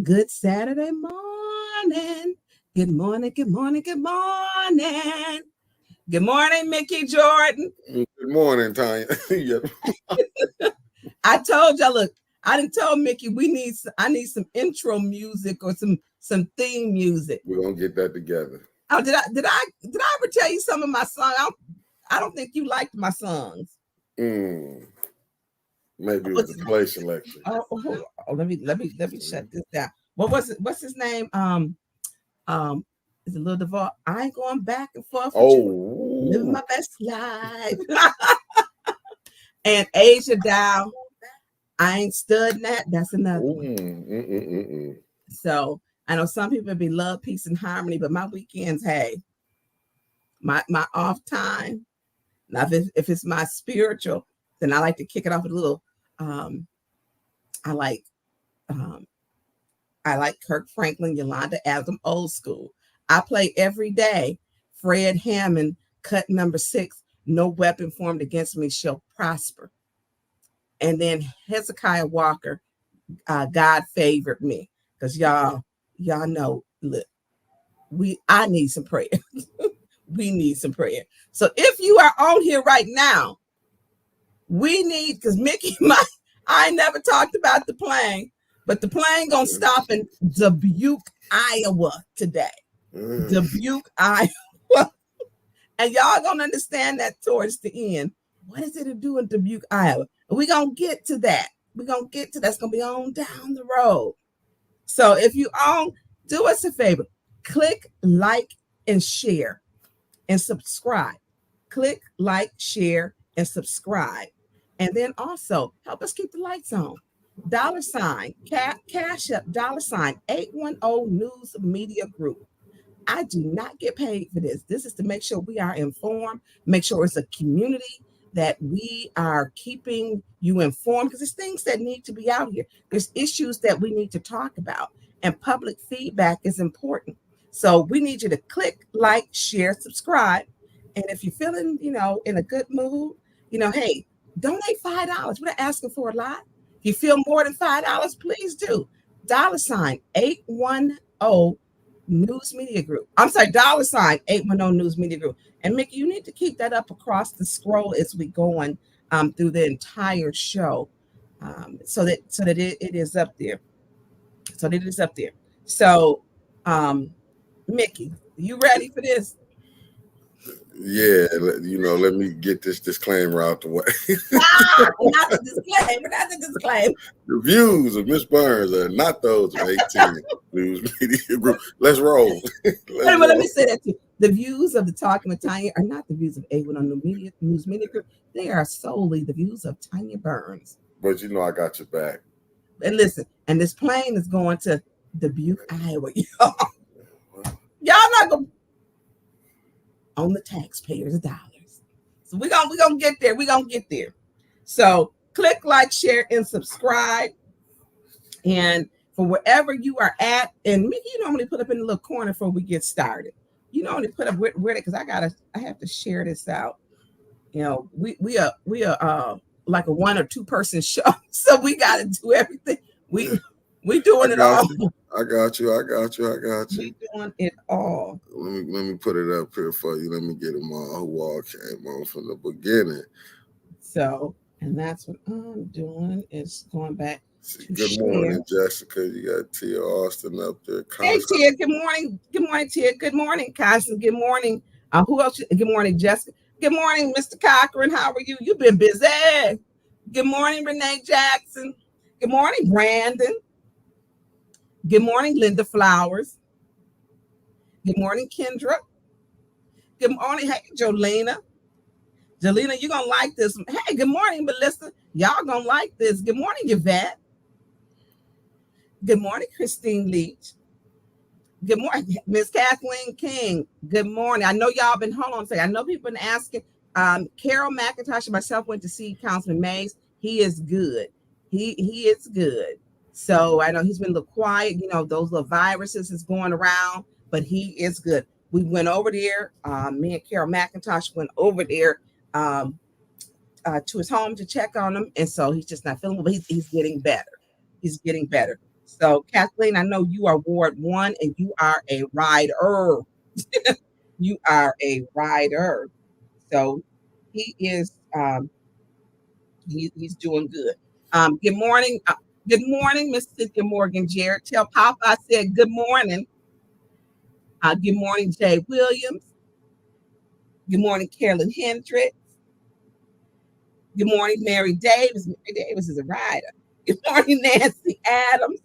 Good Saturday morning. Good morning, good morning, good morning. Good morning, Mickey Jordan. Good morning, Tonya. I told y'all, look, I didn't tell Mickey I need some intro music or some theme music. We're gonna get that together. Oh, did I ever tell you some of my songs? I don't think you liked my songs. Maybe it was the play selection. Let me shut this down. What was it? What's his name? Is it Lil Duval? I ain't going back and forth with you. Living my best life. And Asia Dow, I ain't studying that. That's another one. So I know some people be love, peace, and harmony, but my weekends, hey, my off time. Now, if it's my spiritual, then I like to kick it off with a little. I like Kirk Franklin, Yolanda Adams, old school. I play every day. Fred Hammond, cut number 6. No weapon formed against me shall prosper. And then Hezekiah Walker, God favored me, because y'all know. Look, I need some prayer. We need some prayer. So if you are on here right now, we need, because Mickey, I never talked about the plane, but the plane gonna stop in Dubuque, Iowa today. Dubuque, Iowa. And y'all gonna understand that towards the end. What is it to do in Dubuque, Iowa? And we're gonna get to that. That's gonna be on down the road. So if you own, do us a favor. Click like and share and subscribe. Click like, share, and subscribe. And then also help us keep the lights on. $, cash up, $, 810 News Media Group. I do not get paid for this. This is to make sure we are informed, make sure it's a community that we are keeping you informed, because there's things that need to be out here. There's issues that we need to talk about, and public feedback is important. So we need you to click like, share, subscribe. And if you're feeling, in a good mood, hey, donate $5. We're not asking for a lot. If you feel more than $5, please do. $, 810 News Media Group. I'm sorry, $, 810 News Media Group. And Mickey, you need to keep that up across the scroll as we go on through the entire show, so that it is up there. So that it is up there. So, Mickey, you ready for this? Yeah, let me get this disclaimer out the way. Not the disclaimer. The views of Miss Burns are not those of 18 News Media Group. Let's roll. Let me say that too. The views of the Talking with Tonya are not the views of A1 on News Media Group. They are solely the views of Tonya Burns. But I got your back. And listen, and this plane is going to Dubuque, Iowa. Y'all not going to on the taxpayers' dollars. So we're gonna get there. We're gonna get there. So click like, share, and subscribe. And for wherever you are at, and Mickey, you normally put up in the little corner before we get started. You normally put up where it, because I have to share this out. We are like a 1 or 2 person show, so we got to do everything. We doing it all. I got you. We doing it all. Let me put it up here for you. Let me get them all who all came on from the beginning. So, and that's what I'm doing, is going back. Good morning, Jessica. You got Tia Austin up there. Hey, Tia. Good morning. Good morning, Tia. Good morning, Constance. Good morning. Who else? Good morning, Jessica. Good morning, Mr. Cochran. How are you? You've been busy. Good morning, Renee Jackson. Good morning, Brandon. Good morning, Linda Flowers. Good morning, Kendra. Good morning, hey, Jolena. Jolena, you're going to like this. Hey, good morning, Melissa. Y'all going to like this. Good morning, Yvette. Good morning, Christine Leach. Good morning, Miss Kathleen King. Good morning. I know y'all been, hold on a second. I know people been asking. Carol McIntosh and myself went to see Councilman Mays. He is good. He is good. So I know he's been a little quiet. Those little viruses is going around, but he is good. We went over there. Me and Carol McIntosh went over there to his home to check on him. And so he's just not feeling well, but he's getting better. He's getting better. So Kathleen, I know you are Ward 1 and you are a rider. You are a rider. So he is he's doing good. Good morning, Miss Cynthia Morgan Jared. Tell Papa I said good morning. Good morning, Jay Williams. Good morning, Carolyn Hendricks. Good morning, Mary Davis. Mary Davis is a rider. Good morning, Nancy Adams.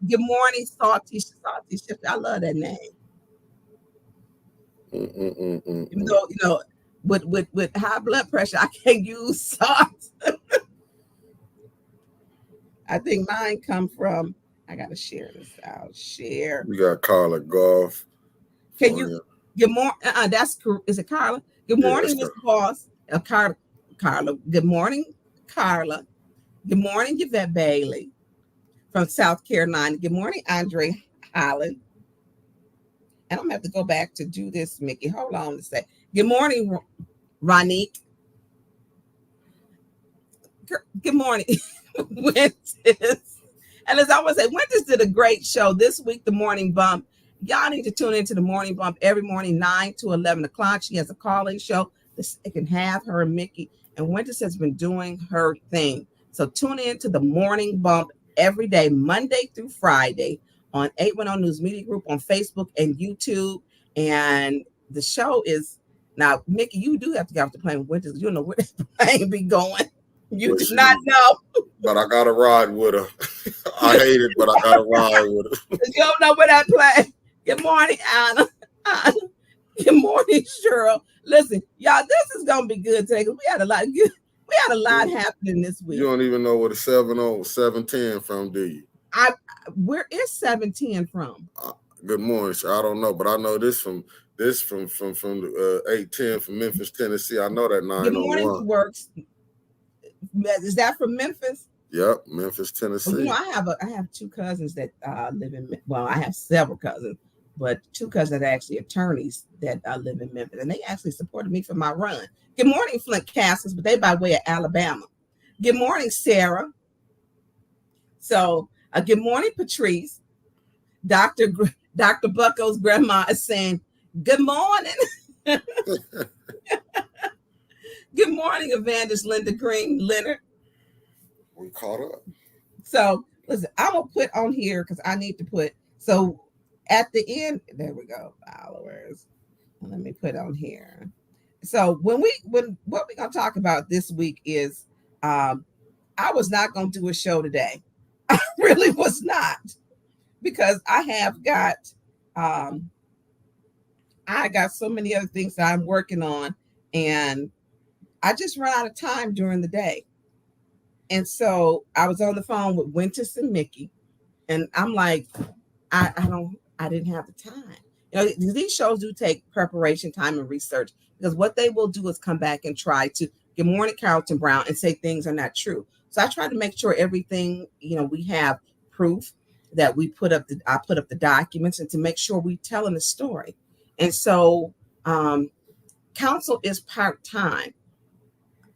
Good morning, Salty Shift. I love that name. Even though, with high blood pressure, I can't use salt. I think mine come from, I got to share this out. Share. We got Carla Goff. Can you, good morning. Is it Carla? Good morning, Mr. Boss. Carla. Good morning, Carla. Good morning, Yvette Bailey from South Carolina. Good morning, Andre Holland. And I'm going to have to go back to do this, Mickey. Hold on a sec. Good morning, Ronique. Good morning, Winters. And as I always say, Winters did a great show this week, the Morning Bump. Y'all need to tune into the Morning Bump every morning, 9 to 11 o'clock. She has a call-in show. The second half, her and Mickey. And Winters has been doing her thing. So tune in to the Morning Bump every day, Monday through Friday, on 810 News Media Group on Facebook and YouTube. And the show is, now, Mickey, you do have to get off the plane with Winters. You don't know where the plane be going. You do not know. But I got to ride with her. I hate it, but I got to ride with her. You don't know where that plane. Good morning, Anna. Good morning, Cheryl. Listen, y'all, this is going to be good today because we had a lot happening this week. You don't even know where the 710 from, do you? Where is 710 from? Good morning. I don't know, but I know this from the 810 from Memphis, Tennessee. I know that 901. Good morning works. Is that from Memphis? Yep, Memphis, Tennessee. Well, I have two cousins that live in. Well, I have several cousins, but two cousins that are actually attorneys that live in Memphis, and they actually supported me for my run. Good morning, Flint Castles, but they by way of Alabama. Good morning, Sarah. So, good morning, Patrice. Dr. Bucko's grandma is saying, good morning. Good morning, Evangelist Linda Green Leonard. We caught up. So, listen, I'm going to put on here because I need to put, so at the end, there we go, followers. Let me put on here. So, what we're going to talk about this week is, I was not going to do a show today. I really was not, because I have got, I got so many other things that I'm working on, and I just run out of time during the day. And so I was on the phone with Winters and Mickey, and I'm like, I didn't have the time. These shows do take preparation time and research, because what they will do is come back and try to, good morning, Carlton Brown, and say things are not true. So I try to make sure everything, we have proof that I put up the documents, and to make sure we telling the story. And so counsel is part-time.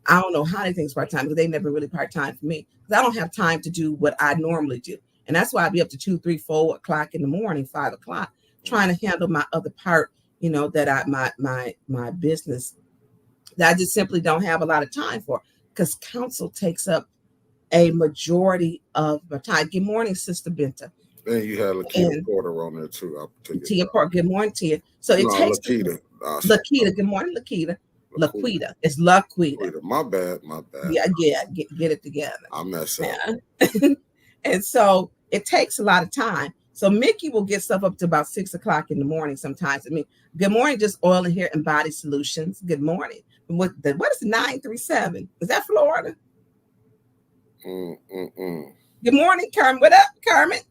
I don't know how they think it's part-time, because they never really part-time for me, because I don't have time to do what I normally do. And that's why I'd be up to 2, 3, 4 o'clock in the morning, 5 o'clock, trying to handle my other part, that my business that I just simply don't have a lot of time for, because counsel takes up a majority of my time. Good morning, Sister Benta. And you had Lakeita Porter on there too. Tia Porter. Good morning, Tia. So it takes Lakeita. Good morning, Lakeita. Laquita. It's Laquita. My bad. Yeah. Get it together. I messed up. And so it takes a lot of time. So Mickey will get stuff up to about 6 o'clock in the morning sometimes. Good morning, just oil and hair and body solutions. Good morning. What is 937? Is that Florida? Good morning, Kermit. What up, Kermit?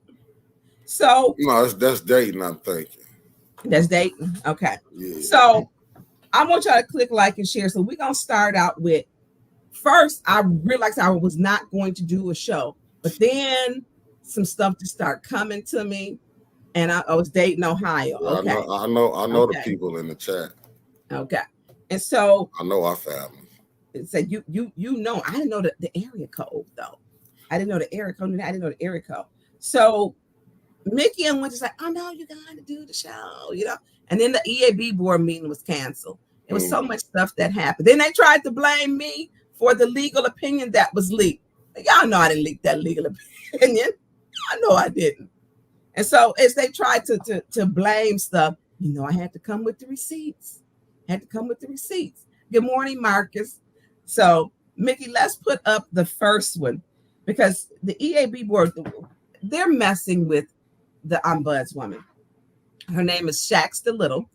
So no, that's Dayton, I'm thinking. That's Dayton. Okay. Yeah. So I want y'all to click like and share. So we're gonna start out with, first, I realized I was not going to do a show, but then some stuff just started coming to me, and I was Dayton, Ohio. Yeah, okay. I know the people in the chat. Okay. And so I know our family. It said I didn't know the area code though. I didn't know the area code. So Mickey and was just like, oh no, you're going to do the show, And then the EAB board meeting was canceled. It was so much stuff that happened. Then they tried to blame me for the legal opinion that was leaked. Y'all know I didn't leak that legal opinion. I know I didn't. And so as they tried to blame stuff, I had to come with the receipts. Good morning, Marcus. So Mickey, let's put up the first one because the EAB board, they're messing with the ombudswoman. Her name is Shax the Little.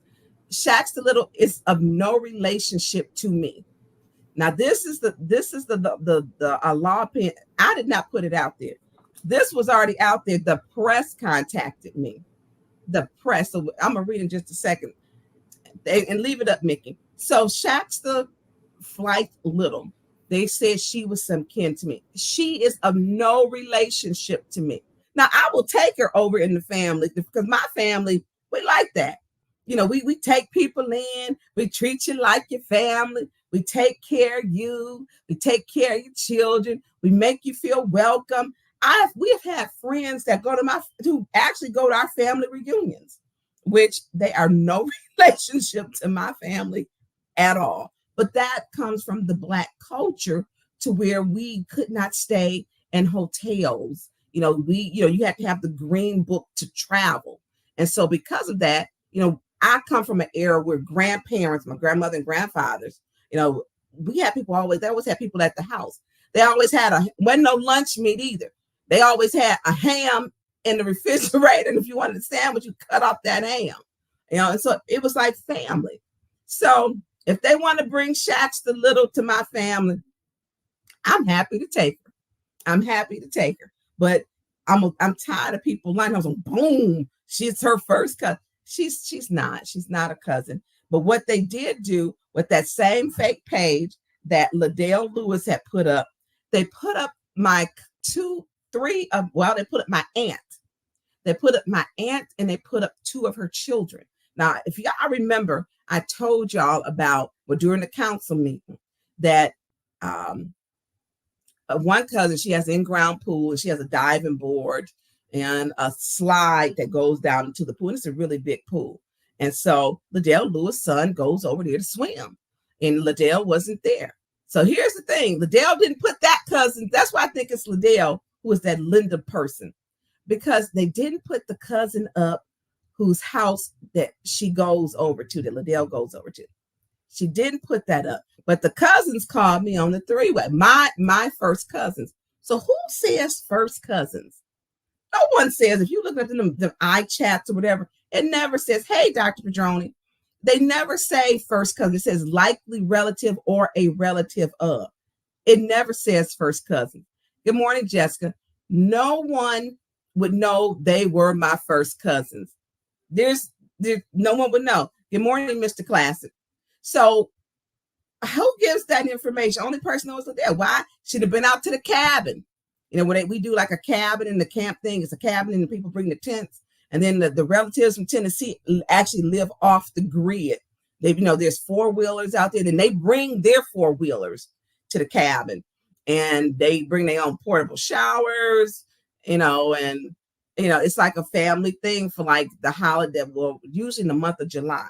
Shax the Little is of no relationship to me. Now this is the law opinion. I did not put it out there. This was already out there. The press contacted me. The press. So I'm gonna read in just a second. And leave it up, Mickey. So Shax the Flight Little. They said she was some kin to me. She is of no relationship to me. Now, I will take her over in the family because my family, we like that. We take people in. We treat you like your family. We take care of you. We take care of your children. We make you feel welcome. We have had friends that who actually go to our family reunions, which they are no relationship to my family at all. But that comes from the Black culture to where we could not stay in hotels. You have to have the green book to travel. And so because of that, I come from an era where grandparents, my grandmother and grandfathers, we had they always had people at the house. They always wasn't no lunch meat either. They always had a ham in the refrigerator. And if you wanted a sandwich, you cut off that ham, and so it was like family. So if they want to bring Shax the Little to my family, I'm happy to take her. But I'm tired of people lying. I was like, boom, she's her first cousin. She's not a cousin. But what they did do with that same fake page that Liddell Lewis had put up, they put up my they put up my aunt. They put up my aunt and they put up two of her children. Now, if y'all remember, I told y'all about, during the council meeting, that one cousin, she has an in-ground pool and she has a diving board and a slide that goes down into the pool. And it's a really big pool. And so Liddell Lewis' son goes over there to swim and Liddell wasn't there. So here's the thing. Liddell didn't put that cousin. That's why I think it's Liddell who is that Linda person, because they didn't put the cousin up whose house that she goes over to, that Liddell goes over to. She didn't put that up. But the cousins called me on the three-way, my first cousins. So who says first cousins? No one says, if you look at them iChats or whatever, it never says, hey, Dr. Padroni. They never say first cousin. It says likely relative or a relative of. It never says first cousin. Good morning, Jessica. No one would know they were my first cousins. There's no one would know. Good morning, Mr. Classic. So who gives that information? Only person knows that. Why? Should have been out to the cabin. When we do like a cabin in the camp thing, it's a cabin and the people bring the tents. And then the relatives from Tennessee actually live off the grid. There's four-wheelers out there, and they bring their four-wheelers to the cabin. And they bring their own portable showers, and it's like a family thing for like the holiday, well, usually in the month of July.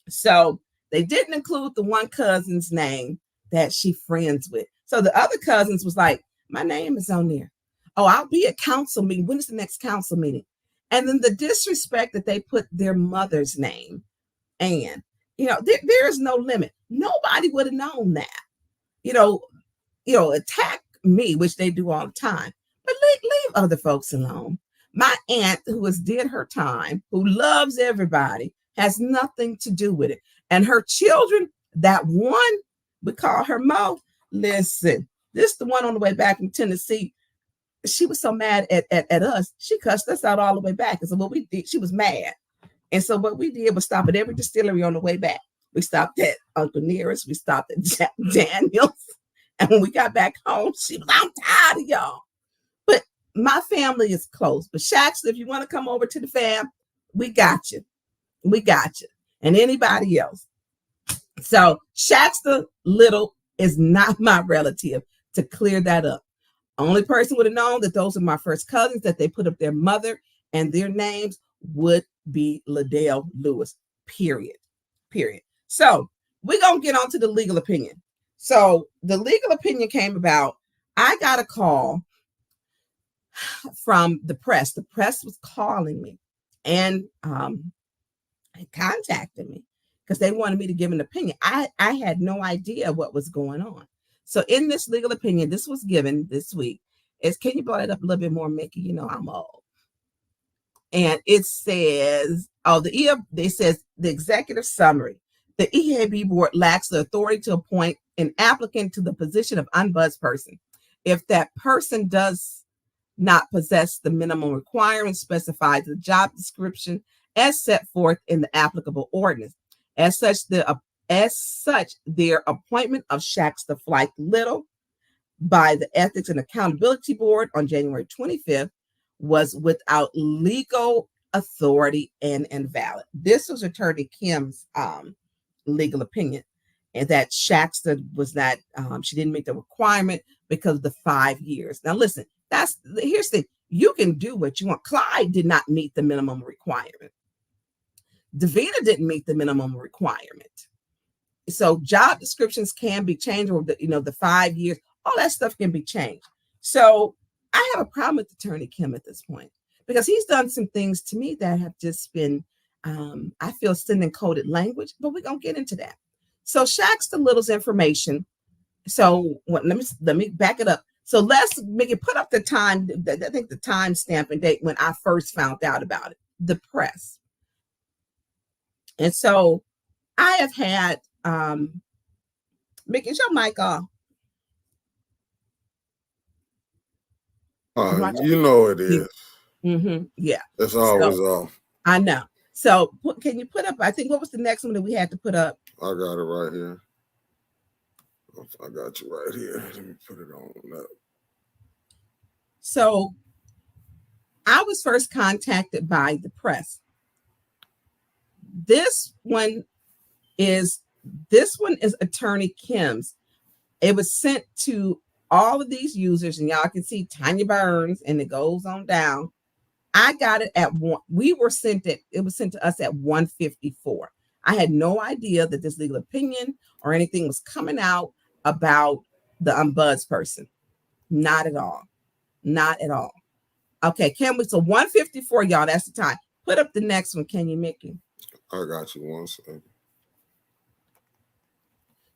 So they didn't include the one cousin's name that she friends with. So the other cousins was like, my name is on there. Oh, I'll be at council meeting. When is the next council meeting? And then the disrespect that they put their mother's name. And, there is no limit. Nobody would have known that. Attack me, which they do all the time. But leave other folks alone. My aunt, who has did her time, who loves everybody, has nothing to do with it. And her children, that one, we call her Mo. Listen, this is the one on the way back from Tennessee. She was so mad at us. She cussed us out all the way back. And so what we did, she was mad. And so what we did was stop at every distillery on the way back. We stopped at Uncle Nearest. We stopped at Daniel's. And when we got back home, she was, I'm tired of y'all. But my family is close. But Shax, if you want to come over to the fam, we got you. We got you. And anybody else. So Shax the Little is not my relative, to clear that up. Only person would have known that those are my first cousins, that they put up their mother and their names would be Liddell Lewis, period. So we're going to get on to the legal opinion. So the legal opinion came about. I got a call from the press. The press was calling me and contacted me because they wanted me to give an opinion. I had no idea what was going on. So in this legal opinion, this was given this week. Can you blow it up a little bit more, Mickey? You know I'm old. And it says, it says the executive summary. The EAB board lacks the authority to appoint an applicant to the position of ombudsperson if that person does not possess the minimum requirements specified in the job description as set forth in the applicable ordinance. As such, their appointment of Shaxter Flight Little by the Ethics and Accountability Board on January 25th was without legal authority and invalid. This was Attorney Kim's legal opinion, and that Shaxter was not, she didn't meet the requirement because of the 5 years. Now listen, here's the thing. You can do what you want. Clyde did not meet the minimum requirement. Davina didn't meet the minimum requirement. So job descriptions can be changed, or the 5 years, all that stuff can be changed. So I have a problem with Attorney Kim at this point because he's done some things to me that have just been, I feel, sending coded language, but we're going to get into that. So Shaxter Little's information. So let me back it up. So let's make it, put up the time, I think the time stamp and date when I first found out about it, the press. And so I have had, Mickey, is your mic off? You know it is. Mm-hmm. Yeah. It's always off. I know. So can you put up, I think, what was the next one that we had to put up? I got it right here. I got you right here. Let me put it on up. So I was first contacted by the press. This one is Attorney Kim's. It was sent to all of these users, and y'all can see Tonya Burns, and it goes on down. I got it at one. It was sent to us at 1:54. I had no idea that this legal opinion or anything was coming out about the ombudsperson. Not at all. Not at all. Okay, so 1:54, y'all, that's the time. Put up the next one, can you, Mickey? I got you one second.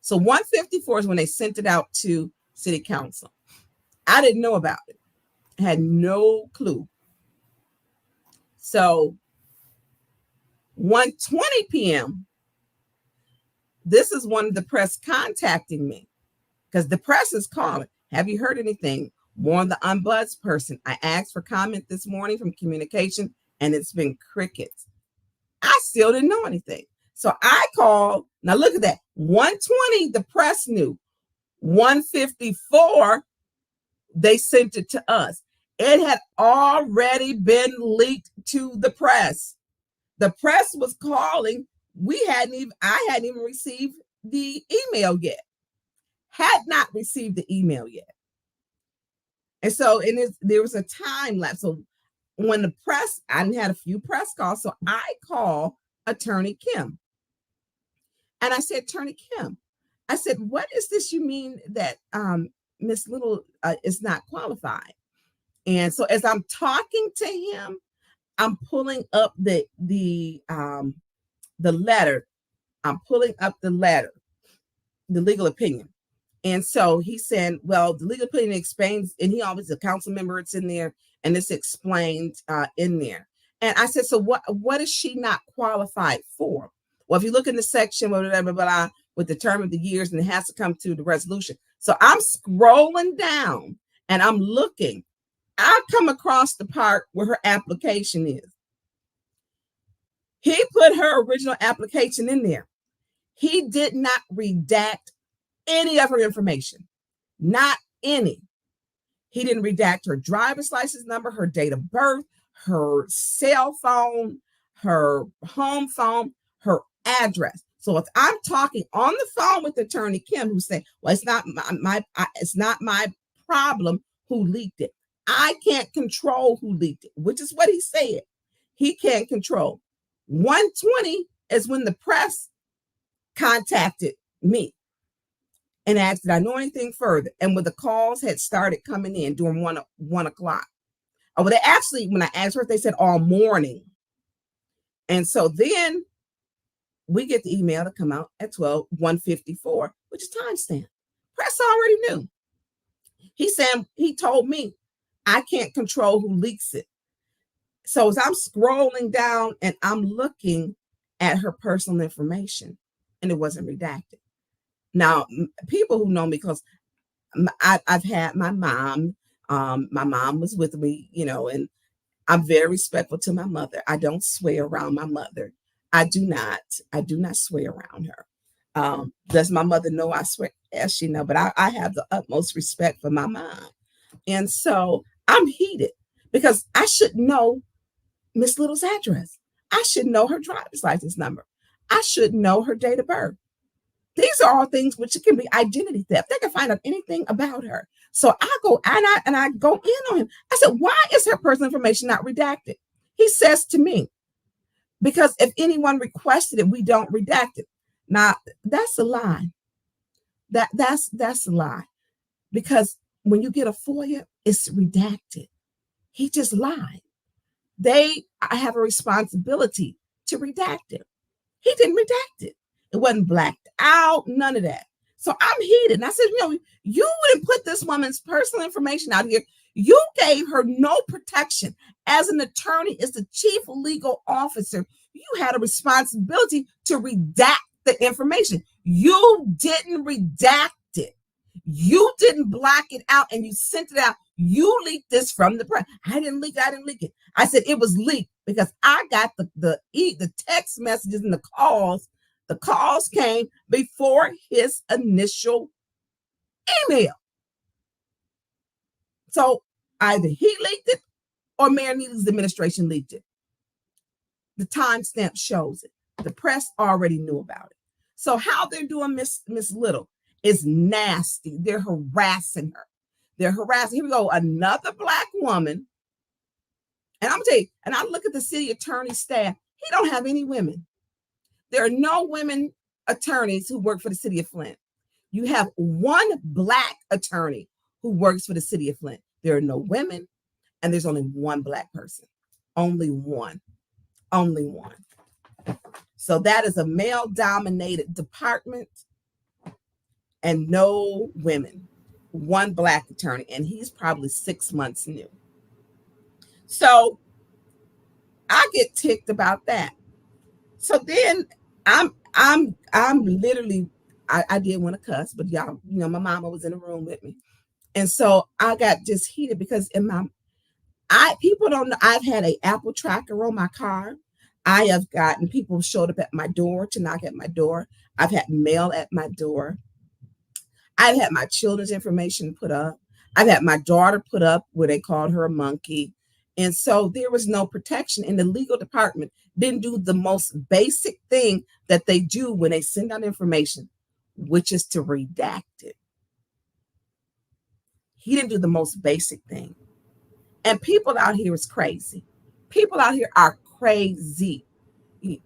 So 1:54 is when they sent it out to City Council. I didn't know about it. I had no clue. So 1:20 p.m., this is one of the press contacting me because the press is calling. Have you heard anything more on the ombudsperson? I asked for comment this morning from communication, and it's been crickets. I still didn't know anything. So I called. Now look at that. 1:20, the press knew. 1:54, they sent it to us. It had already been leaked to the press. The press was calling. I hadn't even received the email yet. Had not received the email yet. And so there was a time lapse. So when the press, I had a few press calls. So I called Attorney Kim. And I said, Attorney Kim, I said, what is this you mean that Miss Little is not qualified? And so as I'm talking to him, I'm pulling up the letter. I'm pulling up the letter, the legal opinion. And so he said, well, the legal opinion explains, and he always a council member, it's in there, and it's explained in there. And I said, so what is she not qualified for? Well, if you look in the section, whatever, with the term of the years, and it has to come to the resolution. So I'm scrolling down and I'm looking. I come across the part where her application is. He put her original application in there. He did not redact any of her information, not any. He didn't redact her driver's license number, her date of birth, her cell phone, her home phone, her address. So if I'm talking on the phone with Attorney Kim, who's saying, well, it's not my problem who leaked it. I can't control who leaked it, which is what he said. He can't control. 1:20 is when the press contacted me and asked, did I know anything further? And when the calls had started coming in during 1 o'clock. Oh, well, they actually, when I asked her, they said all morning. And so then we get the email to come out at 1:54, which is timestamp. Press already knew. He told me I can't control who leaks it. So as I'm scrolling down and I'm looking at her personal information, and it wasn't redacted. Now, people who know me, because I've had my mom was with me, and I'm very respectful to my mother. I don't swear around my mother. I do not swear around her. Does my mother know I swear? Yes, she knows, but I have the utmost respect for my mom. And so I'm heated because I should know Miss Little's address. I should know her driver's license number. I should know her date of birth. These are all things which can be identity theft. They can find out anything about her. So I go and I go in on him. I said, why is her personal information not redacted? He says to me, because if anyone requested it, we don't redact it. Now, that's a lie. That's a lie. Because when you get a FOIA, it's redacted. He just lied. I have a responsibility to redact it. He didn't redact it. It wasn't blacked out, none of that. So I'm heated. And I said, you wouldn't put this woman's personal information out here. You gave her no protection. As an attorney, as the chief legal officer, you had a responsibility to redact the information. You didn't redact it. You didn't block it out and you sent it out. You leaked this from the press. I didn't leak it. I said it was leaked because I got the text messages and the calls. The calls came before his initial email. So either he leaked it or Mayor Neely's administration leaked it. The timestamp shows it. The press already knew about it. So how they're doing Miss Little is nasty. They're harassing her. Here we go, another Black woman. And I'm gonna tell you, and I look at the city attorney staff, he don't have any women. There are no women attorneys who work for the city of Flint. You have one Black attorney who works for the city of Flint. There are no women, and there's only one Black person. Only one. So that is a male-dominated department and no women. One Black attorney, and he's probably 6 months new. So I get ticked about that. So then I'm literally, I did want to cuss, but y'all, my mama was in the room with me. And so I got just heated because people don't know, I've had an Apple tracker on my car. I have gotten people showed up at my door to knock at my door. I've had mail at my door. I've had my children's information put up. I've had my daughter put up where they called her a monkey. And so there was no protection, and the legal department didn't do the most basic thing that they do when they send out information, which is to redact it. He didn't do the most basic thing. And people out here is crazy. People out here are crazy. We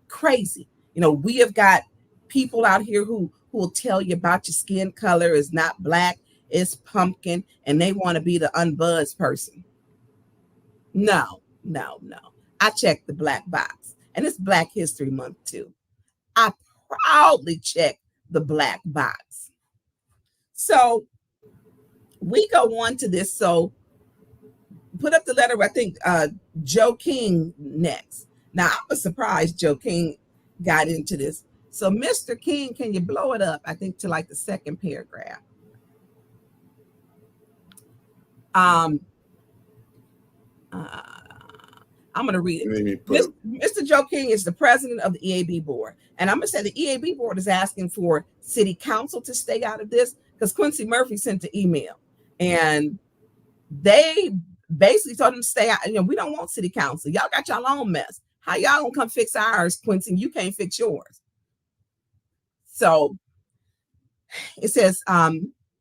have got people out here who will tell you about your skin color is not Black, it's pumpkin, and they want to be the unbuzzed person. No. I checked the black box, and it's Black History Month too. I proudly check the black box. So we go on to this. So put up the letter. I think Joe King next. Now I was surprised Joe King got into this. So Mr. King, can you blow it up? I think to like the second paragraph. I'm going to read it. Mr. Joe King is the president of the EAB board. And I'm going to say the EAB board is asking for city council to stay out of this because Quincy Murphy sent the email. And they basically told him to stay out. We don't want city council. Y'all got your own mess. How y'all going to come fix ours, Quincy? You can't fix yours. So it says,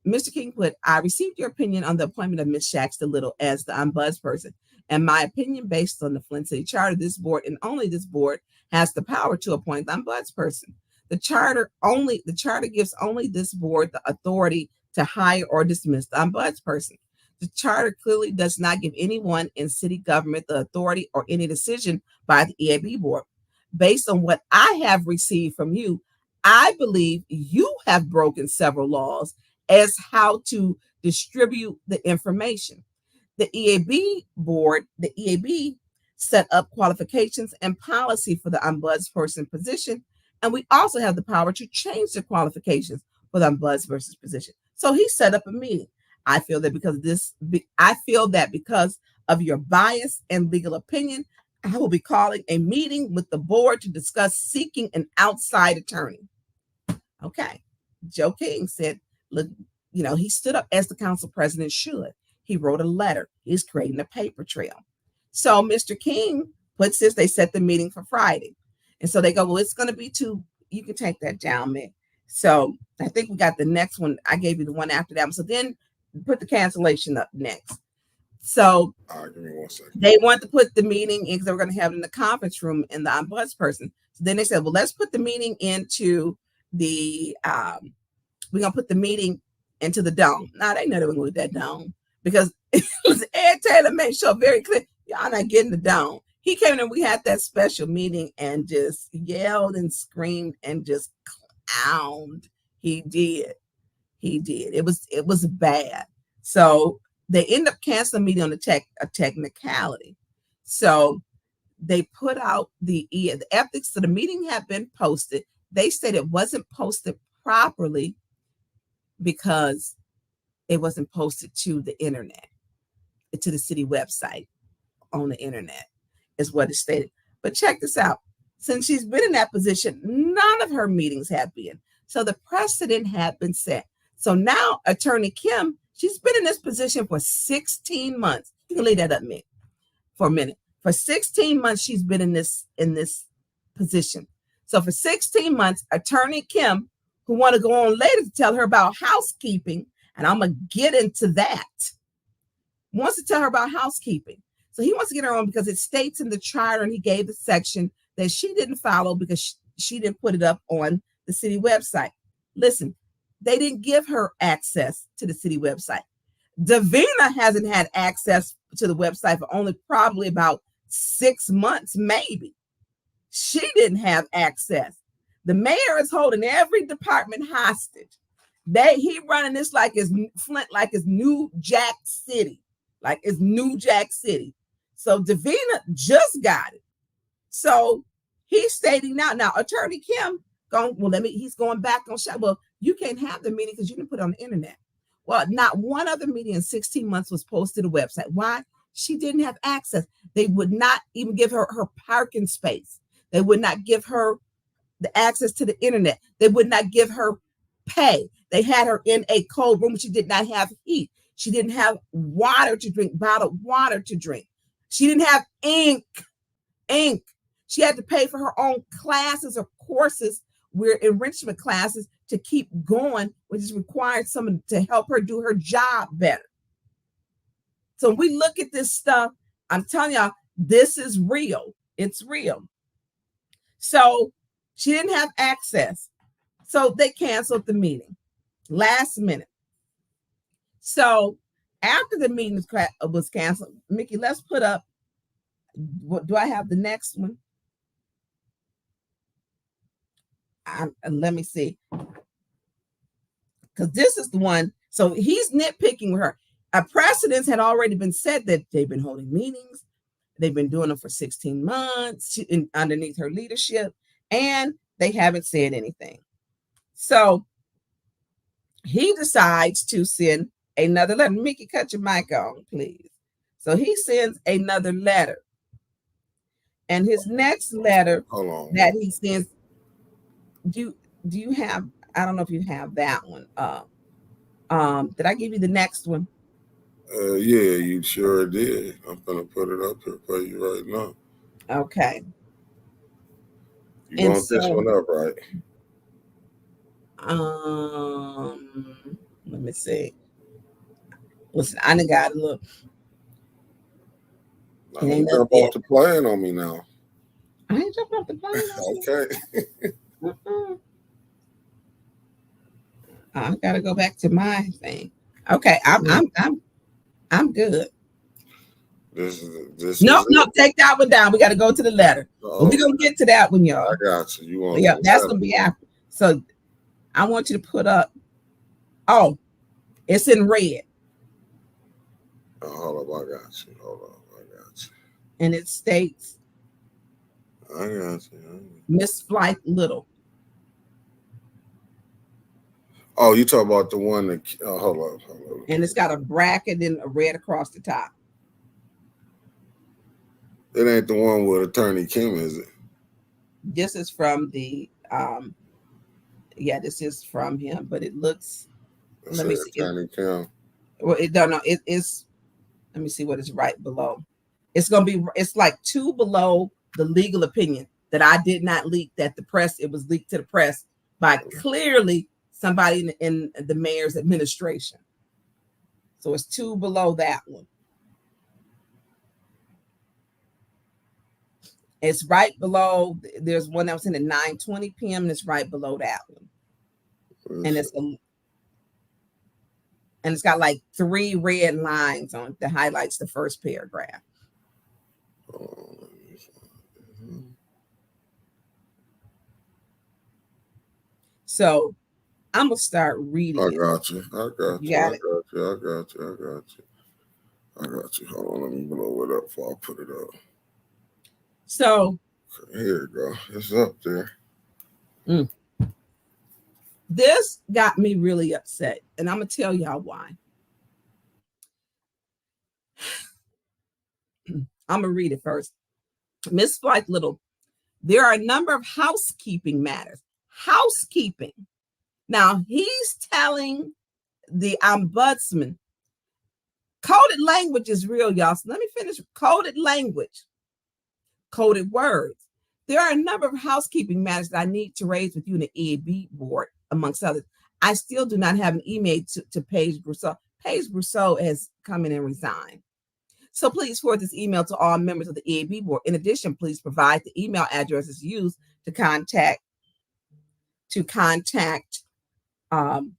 Mr. King put, I received your opinion on the appointment of Ms. Shaxter Little as the ombudsperson. And my opinion, based on the Flint City Charter, this board and only this board has the power to appoint the ombudsperson. The charter gives only this board the authority to hire or dismiss the ombudsperson. The charter clearly does not give anyone in city government the authority or any decision by the EAB board. Based on what I have received from you, I believe you have broken several laws as how to distribute the information. The EAB board, the EAB set up qualifications and policy for the ombudsperson position, and we also have the power to change the qualifications for the ombudsperson position. So he set up a meeting. I feel that because of your bias and legal opinion, I will be calling a meeting with the board to discuss seeking an outside attorney. Okay. Joe King said, look, he stood up as the council president should. He wrote a letter. He's creating a paper trail. So Mr. King puts this, they set the meeting for Friday. And so they go, well, it's going to be you can take that down, Mick. So I think we got the next one. I gave you the one after that. So then put the cancellation up next. So give me 1 second. They want to put the meeting in because they were going to have it in the conference room in the ombudsperson. So then they said, well, let's put the meeting into the, we're going to put the meeting into the dome. Now, they know they were going to do that dome because Ed Taylor made sure very clear, y'all not getting the dome. He came in and we had that special meeting and just yelled and screamed and just clowned. He did. It was bad. So they end up canceling the meeting on a technicality. So they put out the ethics. So the meeting had been posted. They said it wasn't posted properly because it wasn't posted to the internet, to the city website on the internet, is what it stated. But check this out. Since she's been in that position, none of her meetings have been. So the precedent had been set. So now Attorney Kim, she's been in this position for 16 months. You can leave that up for a minute. For 16 months, she's been in this position. So for 16 months, Attorney Kim, who want to go on later to tell her about housekeeping, and I'm going to get into that, wants to tell her about housekeeping. So he wants to get her on because it states in the charter, and he gave the section that she didn't follow because she didn't put it up on the city website. Listen, they didn't give her access to the city website. Davina hasn't had access to the website for only probably about 6 months, maybe. She didn't have access. The mayor is holding every department hostage. He running this like it's Flint, like it's New Jack City. Like it's New Jack City. So Davina just got it. So he's stating now Attorney Kim he's going back on shot. Well, you can't have the meeting because you didn't put it on the internet. Well, not one other meeting in 16 months was posted to the website. Why? She didn't have access. They would not even give her parking space. They would not give her the access to the internet. They would not give her pay. They had her in a cold room. She did not have heat. She didn't have water to drink, bottled water to drink. She didn't have ink. She had to pay for her own classes or courses, enrichment classes, to keep going, which is required someone to help her do her job better. So we look at this stuff. I'm telling y'all, this is real. It's real. So she didn't have access. So they canceled the meeting last minute. So after the meeting was canceled, Mickey, let's put up, do I have the next one? Let me see. Because this is the one. So he's nitpicking with her. A precedence had already been set that they've been holding meetings. They've been doing them for 16 months underneath her leadership, and they haven't said anything. So he decides to send another letter. Mickey, cut your mic on, please. So he sends another letter. And his next letter that he sends, do you have, I don't know if you have that one. Did I give you the next one? Yeah, you sure did. I'm gonna put it up here for you right now. Okay. You want this one up, right? Let me see. Listen, I done got a look. Now, don't jump off the plane on me now. I ain't jumping off the plane. Okay. I gotta go back to my thing. Okay, I'm good. This No, take that one down. We got to go to the letter. But we're gonna get to that one, y'all. I got you. You want? Yeah, that's gonna be after. So I want you to put up. Oh, it's in red. Oh, hold up, I got you. Hold up, I got you. And it states, I got you. Miss Flight Little. Oh, you talk about the one that? Hold up. And it's got a bracket and a red across the top. It ain't the one with Attorney Kim, is it? This is from the yeah, this is from him, but it looks. Let me see. Attorney Kim. Well, it don't know. It is. Let me see what is right below. It's gonna be. It's like two below the legal opinion that I did not leak. That the press. It was leaked to the press by clearly somebody in the mayor's administration. So it's two below that one. It's right below. There's one that was in at 9:20 p.m. and it's right below that one. And it's got like 3 red lines on it that highlights the first paragraph. So I'm gonna start reading. I got you. I got you. Hold on, let me blow it up before I put it up. So here you go. It's up there. This got me really upset, and I'm gonna tell y'all why. I'm gonna read it first. Miss Flight Little, there are a number of housekeeping matters. Housekeeping. Now he's telling the ombudsman, coded language is real, y'all. So let me finish. Coded language, coded words. There are a number of housekeeping matters that I need to raise with you in the EAB board, amongst others. I still do not have an email to Paige Brousseau. Paige Brousseau has come in and resigned. So please forward this email to all members of the EAB board. In addition, please provide the email addresses used to contact. I'm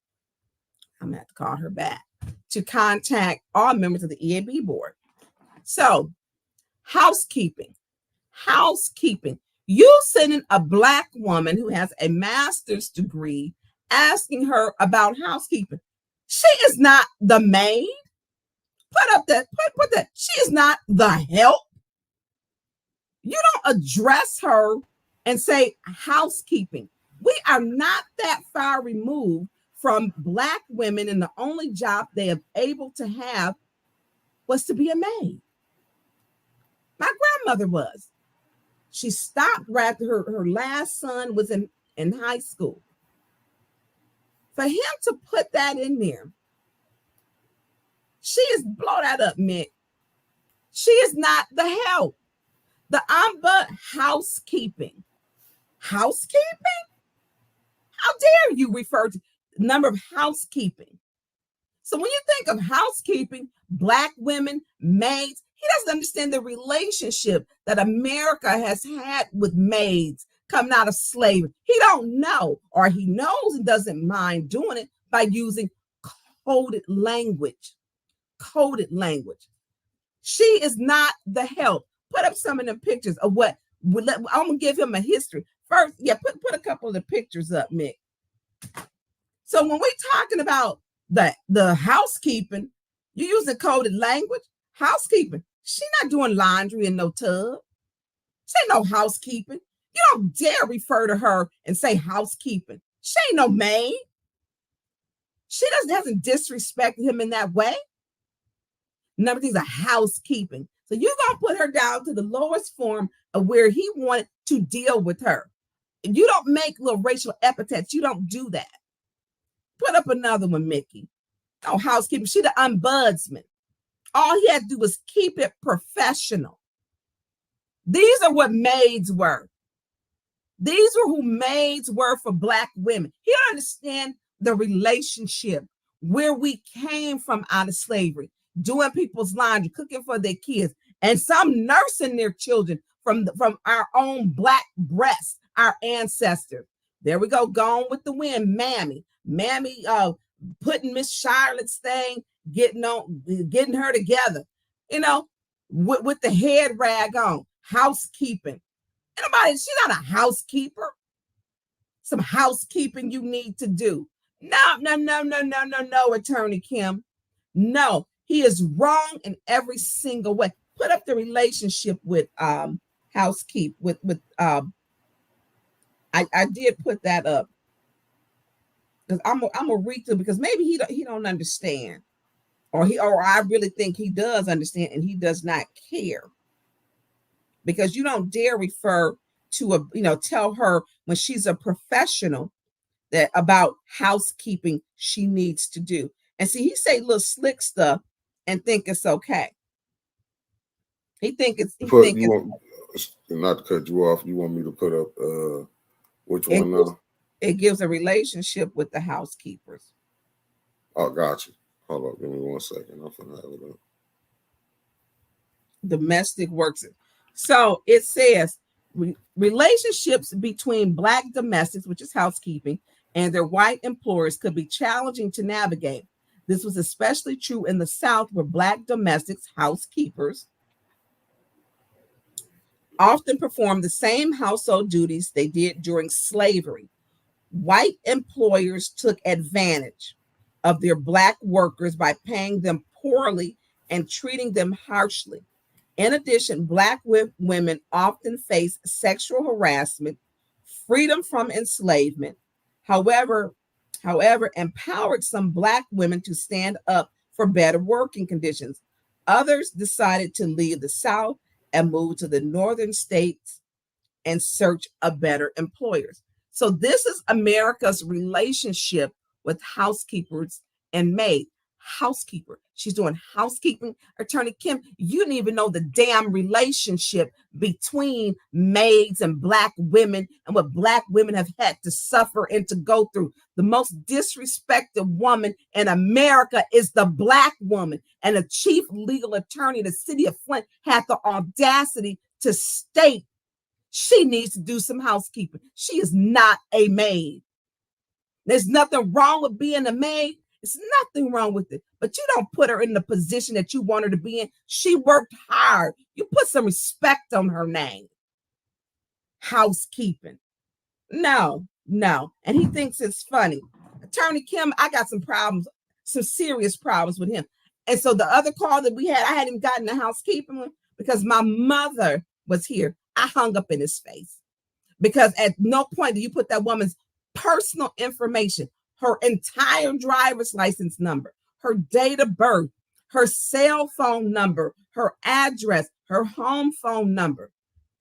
gonna have to call her back to contact all members of the EAB board. So, housekeeping. You sending a Black woman who has a master's degree asking her about housekeeping. She is not the maid. Put that. She is not the help. You don't address her and say housekeeping. We are not that far removed from Black women, and the only job they are able to have was to be a maid. My grandmother was. She stopped right after her last son was in high school. For him to put that in there, she is, blow that up, Mick. She is not the help. The housekeeping. Housekeeping? How dare you refer to the number of housekeeping? So when you think of housekeeping, Black women, maids, he doesn't understand the relationship that America has had with maids coming out of slavery. He don't know, or he knows and doesn't mind doing it by using coded language. Coded language. She is not the help. Put up some of the pictures of what. I'm gonna give him a history first. Yeah, put a couple of the pictures up, Mick. So when we're talking about the housekeeping, you're using coded language. Housekeeping. She not doing laundry in no tub. She ain't no housekeeping. You don't dare refer to her and say housekeeping. She ain't no maid. She hasn't disrespected him in that way. Number things are housekeeping. So you're gonna put her down to the lowest form of where he wanted to deal with her. And you don't make little racial epithets. You don't do that. Put up another one, Mickey. Oh, housekeeping. She the ombudsman. All he had to do was keep it professional. These are what maids were. These were who maids were for Black women. He don't understand the relationship where we came from out of slavery, doing people's laundry, cooking for their kids, and some nursing their children from our own Black breasts, our ancestors. There we go, gone with the wind, Mammy, putting Miss Charlotte's thing, getting her together, with the head rag on, housekeeping. She's not a housekeeper. Some housekeeping you need to do. No, Attorney Kim. No, he is wrong in every single way. Put up the relationship with housekeep with I did put that up because I'm a read through, because maybe he don't understand, or I really think he does understand and he does not care, because you don't dare refer to tell her when she's a professional that about housekeeping she needs to do. And see, he say little slick stuff and think it's okay. Not to cut you off, you want me to put up which one now? It gives a relationship with the housekeepers. Oh, gotcha. Hold up, give me 1 second. I'm finna have it up. Domestic workers. So it says relationships between Black domestics, which is housekeeping, and their white employers could be challenging to navigate. This was especially true in the South, where Black domestics, housekeepers, often performed the same household duties they did during slavery. White employers took advantage of their Black workers by paying them poorly and treating them harshly. In addition, Black women often face sexual harassment, freedom from enslavement. However, empowered some Black women to stand up for better working conditions. Others decided to leave the South and move to the northern states in search of better employers. So this is America's relationship with housekeepers and maids. Housekeeper, she's doing housekeeping. Attorney Kim, you didn't even know the damn relationship between maids and Black women and what Black women have had to suffer and to go through. The most disrespected woman in America is the Black woman. And the chief legal attorney of the city of Flint had the audacity to state she needs to do some housekeeping. She is not a maid. There's nothing wrong with being a maid. There's nothing wrong with it. But you don't put her in the position that you want her to be in. She worked hard. You put some respect on her name. Housekeeping. No. And he thinks it's funny. Attorney Kim, I got some problems, some serious problems with him. And so the other call that we had, I hadn't gotten the housekeeping one because my mother was here. I hung up in his face because at no point do you put that woman's personal information, her entire driver's license number, her date of birth, her cell phone number, her address, her home phone number.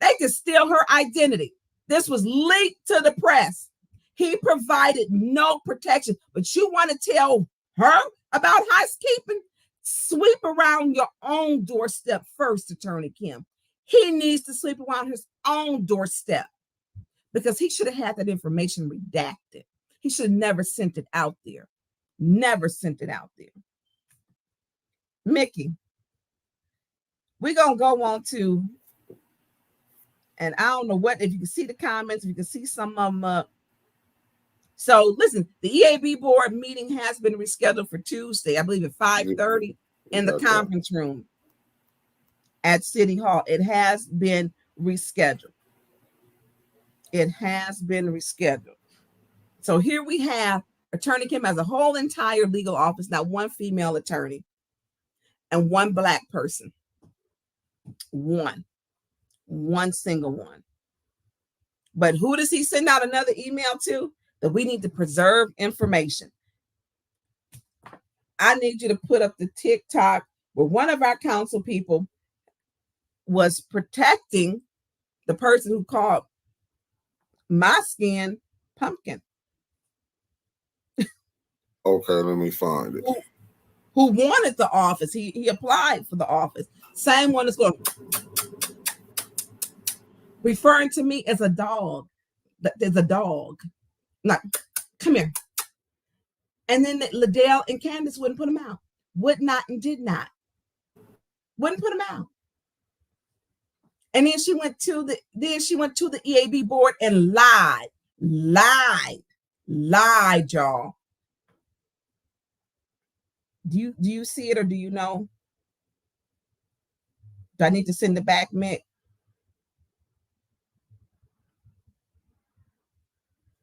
They could steal her identity. This was leaked to the press. He provided no protection, but you want to tell her about housekeeping? Sweep around your own doorstep first, Attorney Kim. He needs to sweep around his own doorstep because he should have had that information redacted. He should have never sent it out there. Never sent it out there. Mickey, we're going to go on to, and I don't know what, if you can see the comments, if you can see some of them. So listen, the EAB board meeting has been rescheduled for Tuesday, I believe at 5:30 in the conference room at City Hall. It has been rescheduled. It has been rescheduled. So here we have Attorney Kim has a whole entire legal office, not one female attorney and one Black person. One single one. But who does he send out another email to? That we need to preserve information. I need you to put up the TikTok where one of our council people was protecting the person who called my skin pumpkin. Okay, let me find it. Who wanted the office? He applied for the office. Same one that's going referring to me as a dog. There's a dog. Not, come here. And then Liddell and Candace wouldn't put them out. Would not and did not. Wouldn't put them out. And then she went to the EAB board and lied, y'all. Do you see it, or do you know? Do I need to send it back, Mick?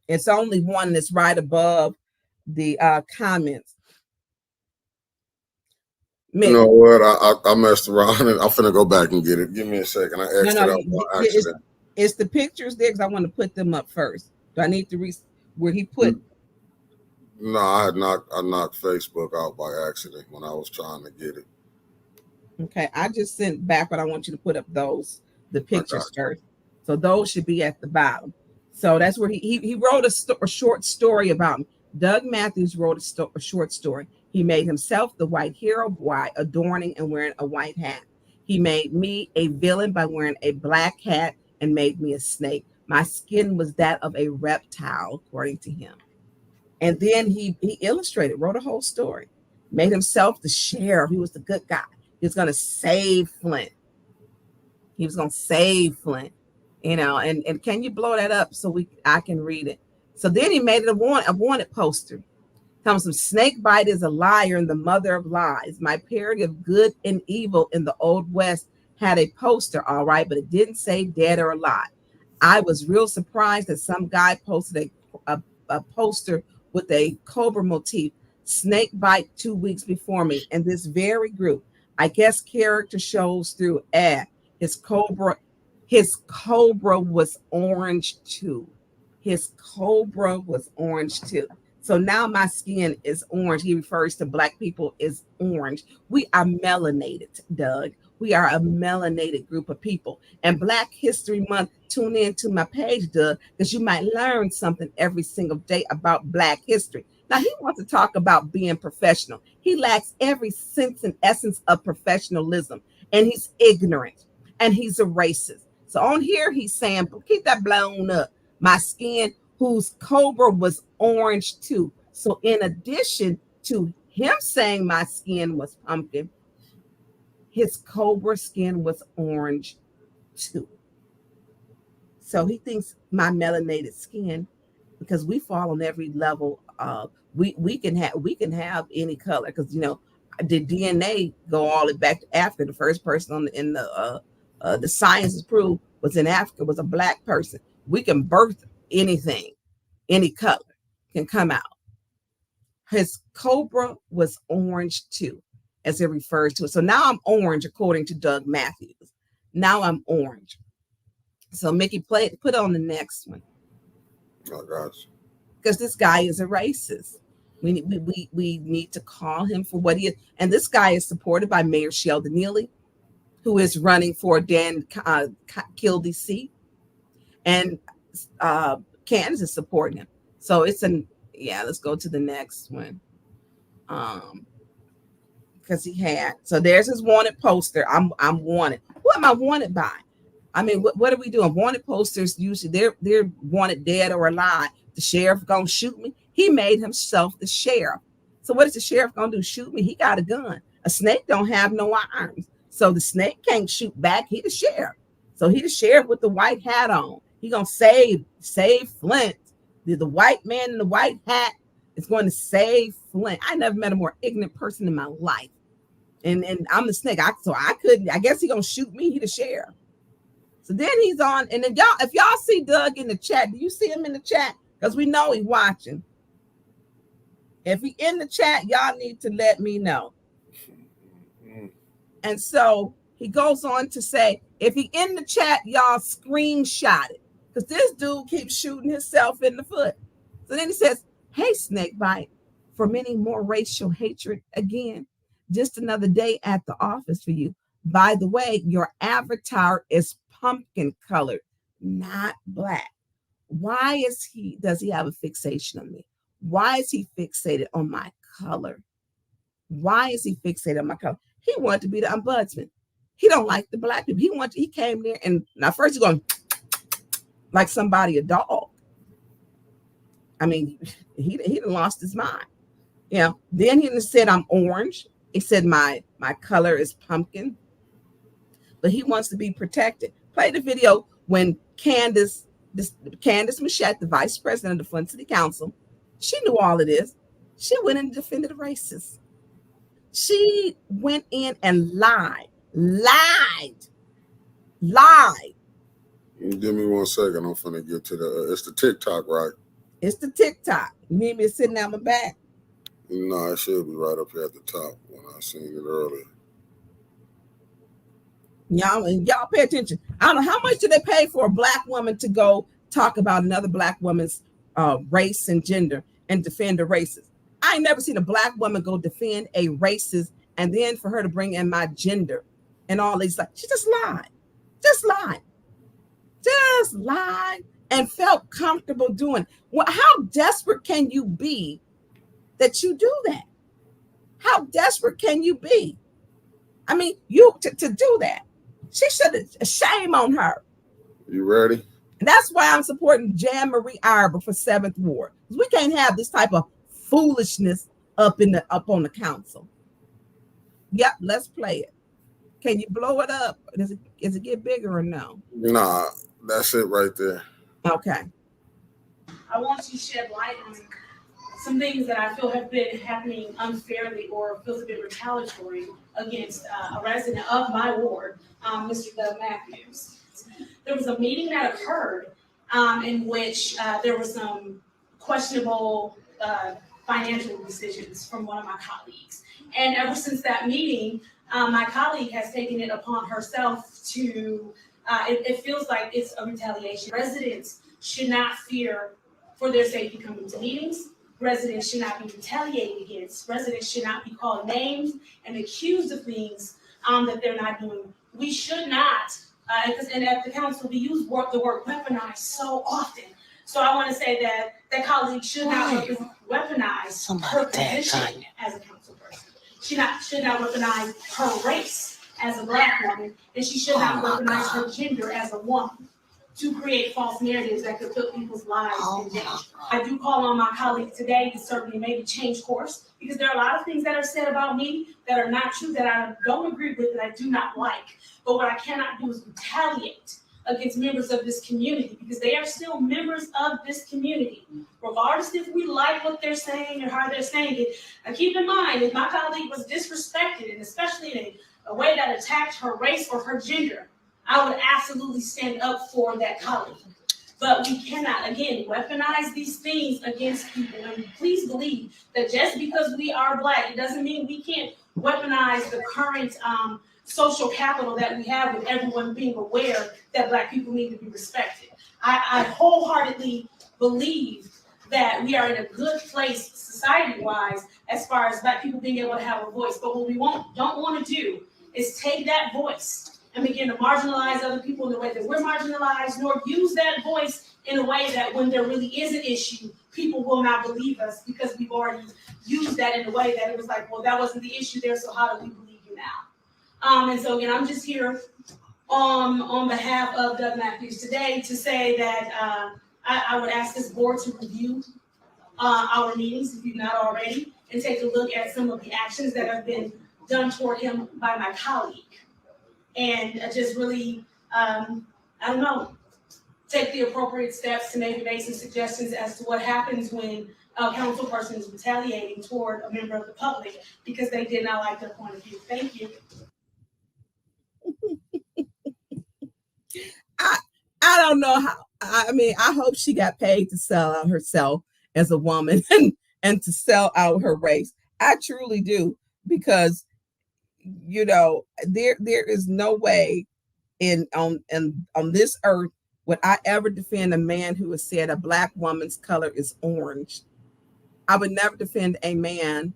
It's only one that's right above the comments. Mick. You know what? I messed around and I'm finna go back and get it. Give me a second. I asked it out by accident. It's the pictures there because I want to put them up first. Do I need to where he put? No, I knocked Facebook out by accident when I was trying to get it. Okay, I just sent back, but I want you to put up the pictures first. So those should be at the bottom. So that's where he wrote a short story about him. Doug Matthews wrote a short story. He made himself the white hero by adorning and wearing a white hat. He made me a villain by wearing a black hat and made me a snake. My skin was that of a reptile, according to him. And then he illustrated, wrote a whole story, made himself the sheriff. He was the good guy. He was going to save Flint. He was going to save Flint, you know, and can you blow that up so I can read it? So then he made it a wanted poster. Tells him snake bite is a liar and the mother of lies. My parody of good and evil in the Old West had a poster, all right, but it didn't say dead or alive. I was real surprised that some guy posted a poster with a cobra motif, snake bite 2 weeks before me, and this very group. I guess character shows through his cobra was orange too. His cobra was orange too. So now my skin is orange. He refers to black people as orange. We are melanated, Doug. We are a melanated group of people. And Black History Month, tune in to my page, Doug, because you might learn something every single day about Black history. Now, he wants to talk about being professional. He lacks every sense and essence of professionalism, and he's ignorant, and he's a racist. So on here, he's saying, keep that blown up. My skin, whose cobra was orange too. So in addition to him saying my skin was pumpkin, his cobra skin was orange too. So he thinks my melanated skin, because we fall on every level of we can have any color, because you know the DNA go all the way back to Africa. The first person in the science is proved was in Africa, was a black person. We can birth anything, any color can come out. His cobra was orange too, as it refers to it. So now I'm orange, according to Doug Matthews. Now I'm orange. So Mickey, put on the next one. Oh gosh. Because this guy is a racist. We need to call him for what he is. And this guy is supported by Mayor Sheldon Neely, who is running for Dan Kildee seat. And Candace is supporting him. So it's let's go to the next one. Because so there's his wanted poster. I'm wanted. What am I wanted by? I mean, what are we doing? Wanted posters, usually they're wanted dead or alive. The sheriff gonna shoot me. He made himself the sheriff. So what is the sheriff gonna do? Shoot me? He got a gun. A snake don't have no arms. So the snake can't shoot back. He the sheriff. So he the sheriff with the white hat on. He gonna save Flint. The white man in the white hat is going to save Flint. I never met a more ignorant person in my life. And I'm the snake. I guess he gonna shoot me. He the sheriff. So then he's on, and then if y'all see Doug in the chat, do you see him in the chat? Because we know he's watching. If he in the chat, y'all need to let me know. And so he goes on to say, if he in the chat, y'all screenshot it. Because this dude keeps shooting himself in the foot. So then he says, hey, Snakebite, for many more racial hatred again. Just another day at the office for you. By the way, your avatar is pumpkin colored, not black. Why does he have a fixation on me? Why is he fixated on my color? Why is he fixated on my color? He wanted to be the ombudsman. He don't like the black people. He came there and now first he's going like somebody, a dog. I mean, he lost his mind. Yeah. Then he said I'm orange. He said my color is pumpkin, but he wants to be protected. Play the video when Candace Machette, the vice president of the Flint City Council, she knew all of this. She went and defended the racists. She went in and lied. Give me 1 second. I'm finna get to it's the TikTok, right? It's the TikTok. You need me to sit down my back? No, it should be right up here at the top when I seen it earlier. Y'all pay attention. I don't know how much do they pay for a black woman to go talk about another black woman's race and gender and defend a racist. I ain't never seen a black woman go defend a racist and then for her to bring in my gender and all these. Like, she just lied and felt comfortable doing. Well, how desperate can you be that you do that? How desperate can you be? I mean, you to do that. She should have, shame on her. You ready? And that's why I'm supporting Jan Marie Arpa for 7th Ward. We can't have this type of foolishness up on the council. Yep, let's play it. Can you blow it up? Does it get bigger or no? Nah, that's it right there. Okay. I want to shed light on some things that I feel have been happening unfairly or feels a bit retaliatory against a resident of my ward, Mr. Doug Matthews. There was a meeting that occurred in which there were some questionable financial decisions from one of my colleagues. And ever since that meeting, my colleague has taken it upon herself to, it feels like it's a retaliation. Residents should not fear for their safety coming to meetings. Residents should not be retaliated against. Residents should not be called names and accused of things that they're not doing. We should not, and at the council, we use the word weaponize so often. So I want to say that that colleague should not weaponize her position as a council person. She should not weaponize her race as a black woman, and she should not weaponize her gender as a woman to create false narratives that could put people's lives in danger. I do call on my colleague today to certainly maybe change course, because there are a lot of things that are said about me that are not true, that I don't agree with, that I do not like. But what I cannot do is retaliate against members of this community, because they are still members of this community, regardless if we like what they're saying or how they're saying it. And keep in mind, if my colleague was disrespected, and especially in a way that attacked her race or her gender, I would absolutely stand up for that colleague. But we cannot, again, weaponize these things against people. And please believe that just because we are black, it doesn't mean we can't weaponize the current social capital that we have, with everyone being aware that black people need to be respected. I wholeheartedly believe that we are in a good place society-wise as far as black people being able to have a voice. But what we don't want to do is take that voice and begin to marginalize other people in the way that we're marginalized, nor use that voice in a way that when there really is an issue, people will not believe us, because we've already used that in a way that it was like, well, that wasn't the issue there, so how do we believe you now? And so again, I'm just here on behalf of Doug Matthews today to say that I would ask this board to review our meetings, if you've not already, and take a look at some of the actions that have been done toward him by my colleague. And just really, I don't know, take the appropriate steps to maybe make some suggestions as to what happens when a council person is retaliating toward a member of the public because they did not like their point of view. Thank you. I don't know how. I mean, I hope she got paid to sell out herself as a woman and to sell out her race. I truly do, because there is no way on this earth would I ever defend a man who has said a black woman's color is orange. I would never defend a man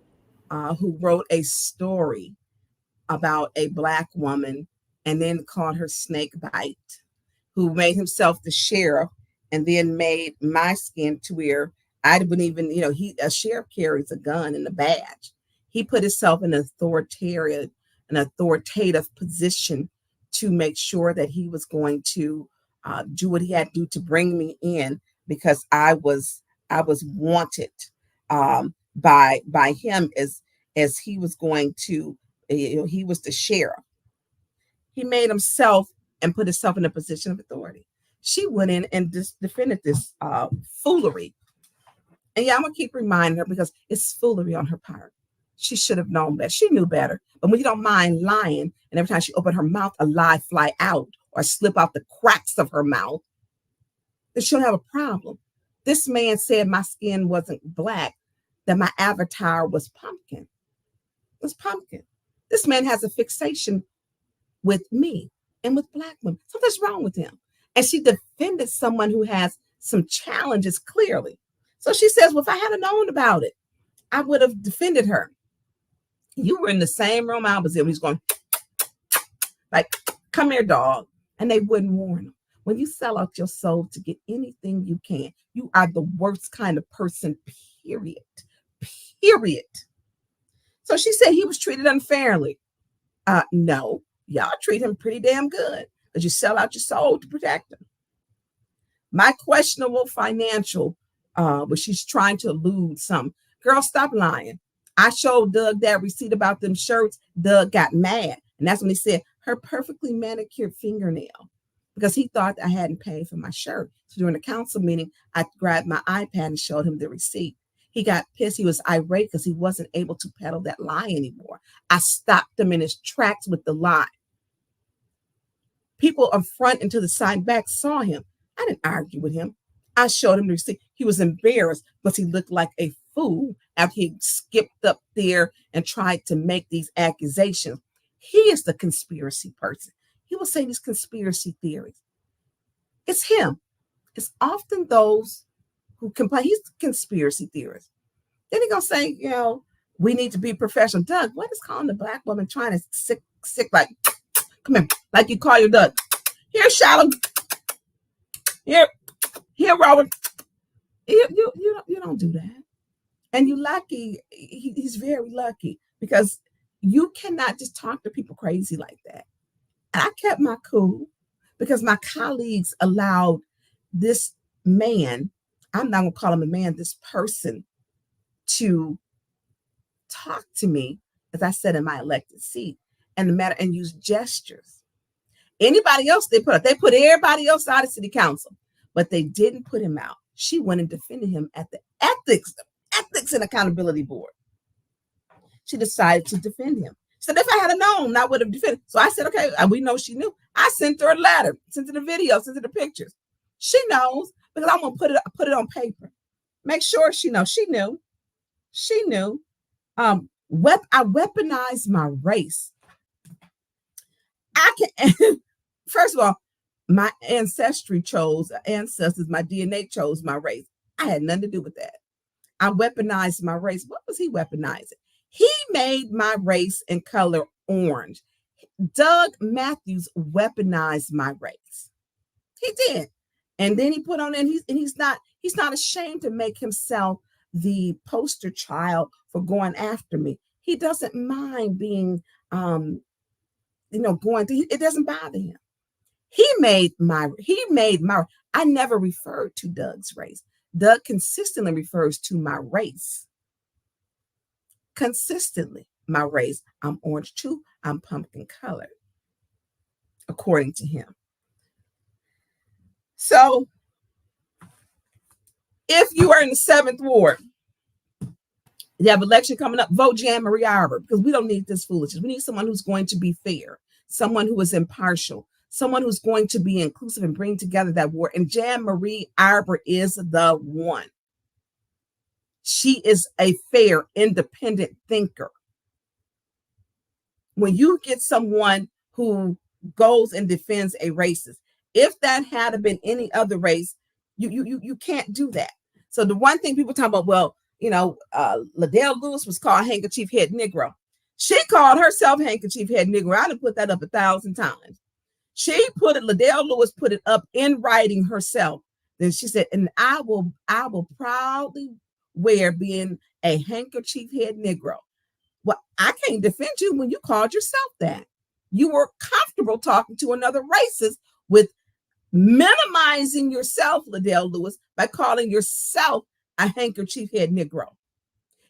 who wrote a story about a black woman and then called her snake bite, who made himself the sheriff and then made my skin to where I wouldn't even, a sheriff carries a gun and a badge. He put himself in an authoritative position to make sure that he was going to do what he had to do to bring me in, because I was wanted. by him as he was going to, he was the sheriff. He made himself and put himself in a position of authority. She went in and defended this foolery. And yeah, I'm gonna keep reminding her because it's foolery on her part. She should have known better. She knew better. But when you don't mind lying, and every time she opened her mouth, a lie fly out or slip out the cracks of her mouth, then she don't have a problem. This man said my skin wasn't black, that my avatar was pumpkin. It was pumpkin. This man has a fixation with me and with Black women. Something's wrong with him. And she defended someone who has some challenges clearly. So she says, well, if I had known about it, I would have defended her. You were in the same room I was in. He's going, like, come here, dog. And they wouldn't warn him. When you sell out your soul to get anything you can, you are the worst kind of person, period. Period. So she said he was treated unfairly. No, y'all treat him pretty damn good because you sell out your soul to protect him. My questionable financial, but she's trying to elude some. Girl, stop lying. I showed Doug that receipt about them shirts. Doug got mad. And that's when he said her perfectly manicured fingernail, because he thought I hadn't paid for my shirt. So during the council meeting, I grabbed my iPad and showed him the receipt. He got pissed. He was irate because he wasn't able to peddle that lie anymore. I stopped him in his tracks with the lie. People up front and to the side back saw him. I didn't argue with him. I showed him the receipt. He was embarrassed because he looked like a fool after he skipped up there and tried to make these accusations. He is the conspiracy person. He will say these conspiracy theories. It's him. It's often those who complain. He's the conspiracy theorist. Then he's going to say, you know, we need to be professional. Doug, what is calling the Black woman trying to sick like, come here, like you call your Doug. Here, Shallow. Here, Robert. You don't do that. And you're lucky. He's very lucky because you cannot just talk to people crazy like that. And I kept my cool because my colleagues allowed this man, I'm not going to call him a man, this person, to talk to me, as I said, in my elected seat, and use gestures. Anybody else they put everybody else out of city council, but they didn't put him out. She went and defended him at the ethics and accountability board. She decided to defend him. She said, if I had known, I would have defended. So I said, okay, we know she knew. I sent her a letter, sent her the video, sent her the pictures. She knows because I'm gonna put it on paper. Make sure she knows. She knew. She knew. I weaponized my race. I can. First of all, my ancestors, my DNA chose my race. I had nothing to do with that. I weaponized my race. What was he weaponizing? He made my race and color orange. Doug Matthews weaponized my race. He did. And then he put on, and he's not ashamed to make himself the poster child for going after me. He doesn't mind being, going through. It doesn't bother him. He made my. I never referred to Doug's race. Doug consistently refers to my race. Consistently, my race. I'm orange too. I'm pumpkin colored, according to him. So, if you are in the 7th ward, you have election coming up, vote Jan Marie Arpa, because we don't need this foolishness. We need someone who's going to be fair, someone who is impartial, someone who's going to be inclusive and bring together that ward. And Jan Marie Arpa is the one. She is a fair, independent thinker. When you get someone who goes and defends a racist, if that had been any other race, you can't do that. So the one thing people talk about, well, Liddell Lewis was called handkerchief head Negro. She called herself handkerchief head Negro. I done put that up 1,000 times. Liddell Lewis put it up in writing herself. Then she said, and I will proudly wear being a handkerchief head Negro. Well, I can't defend you when you called yourself that. You were comfortable talking to another racist with minimizing yourself, Liddell Lewis, by calling yourself a handkerchief head Negro.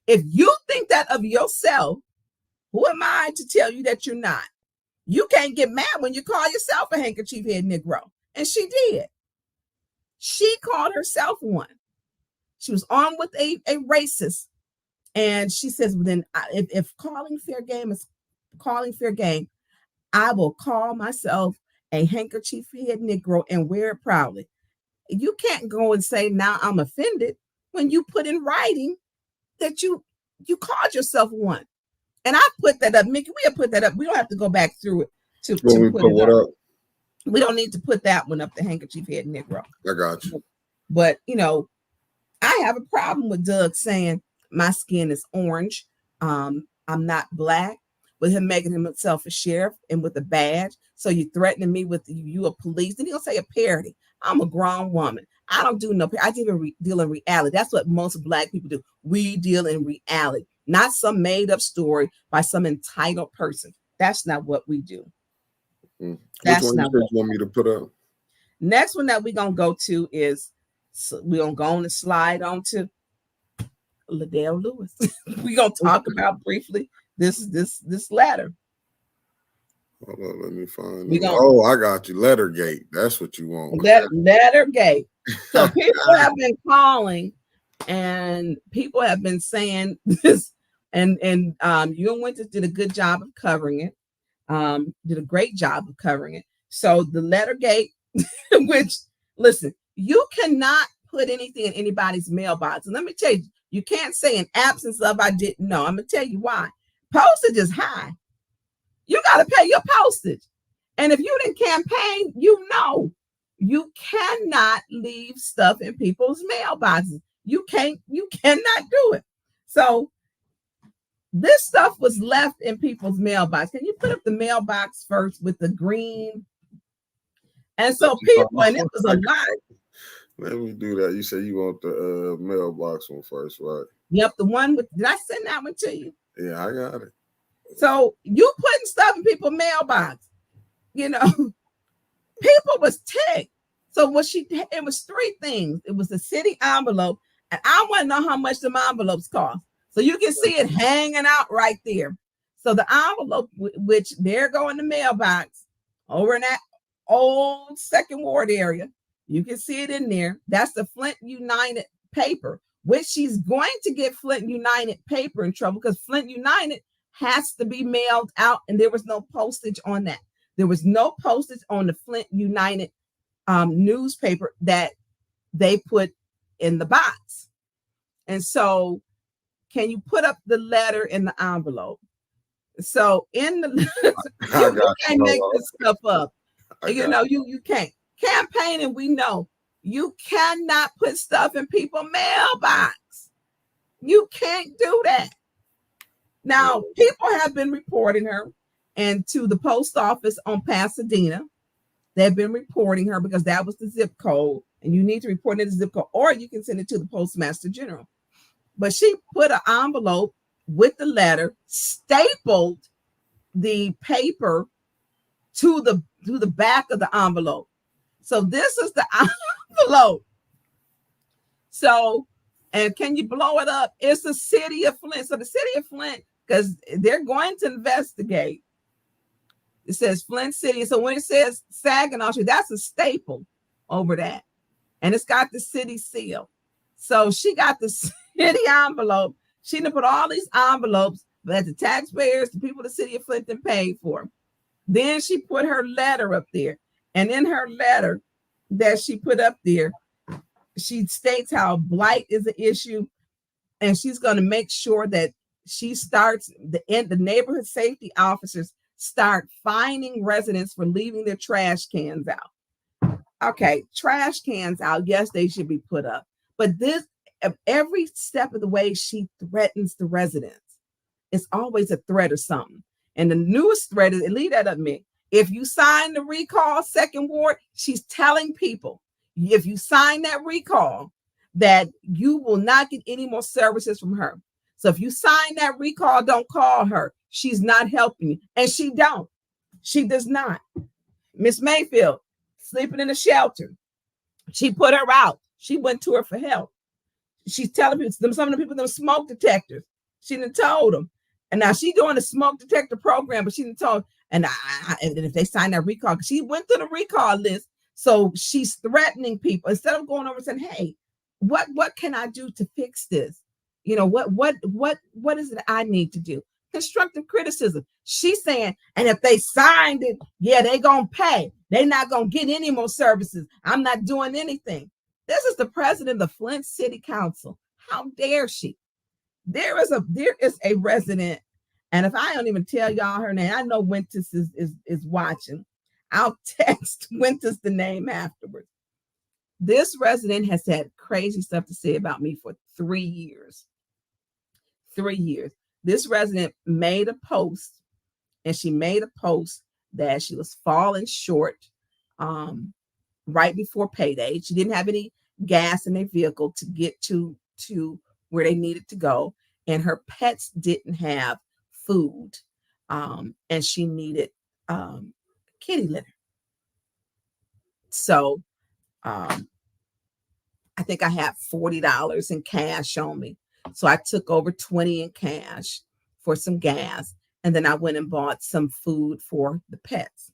If you think that of yourself, who am I to tell you that you're not? You can't get mad when you call yourself a handkerchief head Negro. And she did. She called herself one. She was on with a racist. And she says, well, then if calling fair game is calling fair game, I will call myself a handkerchief head Negro and wear it proudly. You can't go and say, now I'm offended, when you put in writing that you called yourself one. And I put that up. Mickey, we'll put that up. We don't have to go back through it to put it up. We don't need to put that one up, the handkerchief head Negro. I got you. But, I have a problem with Doug saying my skin is orange. I'm not black, with him making himself a sheriff and with a badge. So you threatening me with you a police. Then he'll say a parody. I'm a grown woman. I don't do no, I deal in reality. That's what most Black people do. We deal in reality, not some made up story by some entitled person. That's not what we do. Which one you want me to put up? Next one that we're going to go to is, we're going to go on and slide on to Liddell Lewis. We're going to talk about briefly this letter. Hold on, let me find it. Oh, I got you. Lettergate. That's what you want. Lettergate. So people have been calling and people have been saying this, and you and Winters did a good job of covering it. Did a great job of covering it. So the Lettergate, which, listen, you cannot put anything in anybody's mailbox. And let me tell you, you can't say in absence of I didn't know. I'm going to tell you why. Postage is high. You got to pay your postage. And if you didn't campaign, you cannot leave stuff in people's mailboxes. You cannot do it. So this stuff was left in people's mailbox. Can you put up the mailbox first with the green? And so people, and it was a lot. Let me do that. You say you want the mailbox one first, right? Yep, the one with, did I send that one to you? Yeah, I got it. So you putting stuff in people's mailbox, people was ticked. So it was three things. It was the city envelope, and I want to know how much them envelopes cost. So you can see it hanging out right there. So the envelope, which there go in the mailbox over in that old Second Ward area, you can see it in there. That's the Flint United paper, which she's going to get Flint United paper in trouble because Flint United has to be mailed out, and there was no postage on that. There was no postage on the Flint United newspaper that they put in the box. And so can you put up the letter in the envelope? So in the you can't make this stuff up. You can't. Campaigning, we know you cannot put stuff in people's mailbox. You can't do that. Now, people have been reporting her and to the post office on Pasadena. They've been reporting her because that was the zip code, and you need to report it to the zip code, or you can send it to the Postmaster General. But she put an envelope with the letter, stapled the paper to the back of the envelope. So this is the envelope. So, and can you blow it up? It's the city of Flint. So the city of Flint, because they're going to investigate. It says Flint City. So when it says Saginaw Street, that's a staple over that. And it's got the city seal. So she got the city envelope. She done put all these envelopes that the taxpayers, the people of the city of Flint paid for. Then she put her letter up there. And in her letter that she put up there, she states how blight is an issue. And she's going to make sure that she starts the neighborhood safety officers start fining residents for leaving their trash cans out. Okay, trash cans out. Yes, they should be put up. But this, every step of the way, she threatens the residents. It's always a threat or something. And the newest threat is, leave that up, Mick. If you sign the recall, Second Ward, she's telling people, if you sign that recall, that you will not get any more services from her. So if you sign that recall, don't call her. She's not helping you. And she don't. She does not. Miss Mayfield, sleeping in a shelter. She put her out. She went to her for help. She's telling people, some of the people, them smoke detectors. She done told them. And now she doing a smoke detector program, but she done told, and if they sign that recall, she went to the recall list. So she's threatening people instead of going over and saying, hey, what can I do to fix this? You know, what is it I need to do? Constructive criticism. She's saying, and if they signed it, yeah, they gonna pay. They not gonna get any more services. I'm not doing anything. This is the president of the Flint City Council. How dare she? There is a resident, and if I don't even tell y'all her name, I know Winters is watching. I'll text Winters the name afterwards. This resident has had crazy stuff to say about me for 3 years. 3 years. This resident made a post, and she made a post that she was falling short right before payday. She didn't have any gas in their vehicle to get to where they needed to go, and her pets didn't have food, and she needed kitty litter. So I think I had $40 in cash on me. So I took over 20 in cash for some gas, and then I went and bought some food for the pets.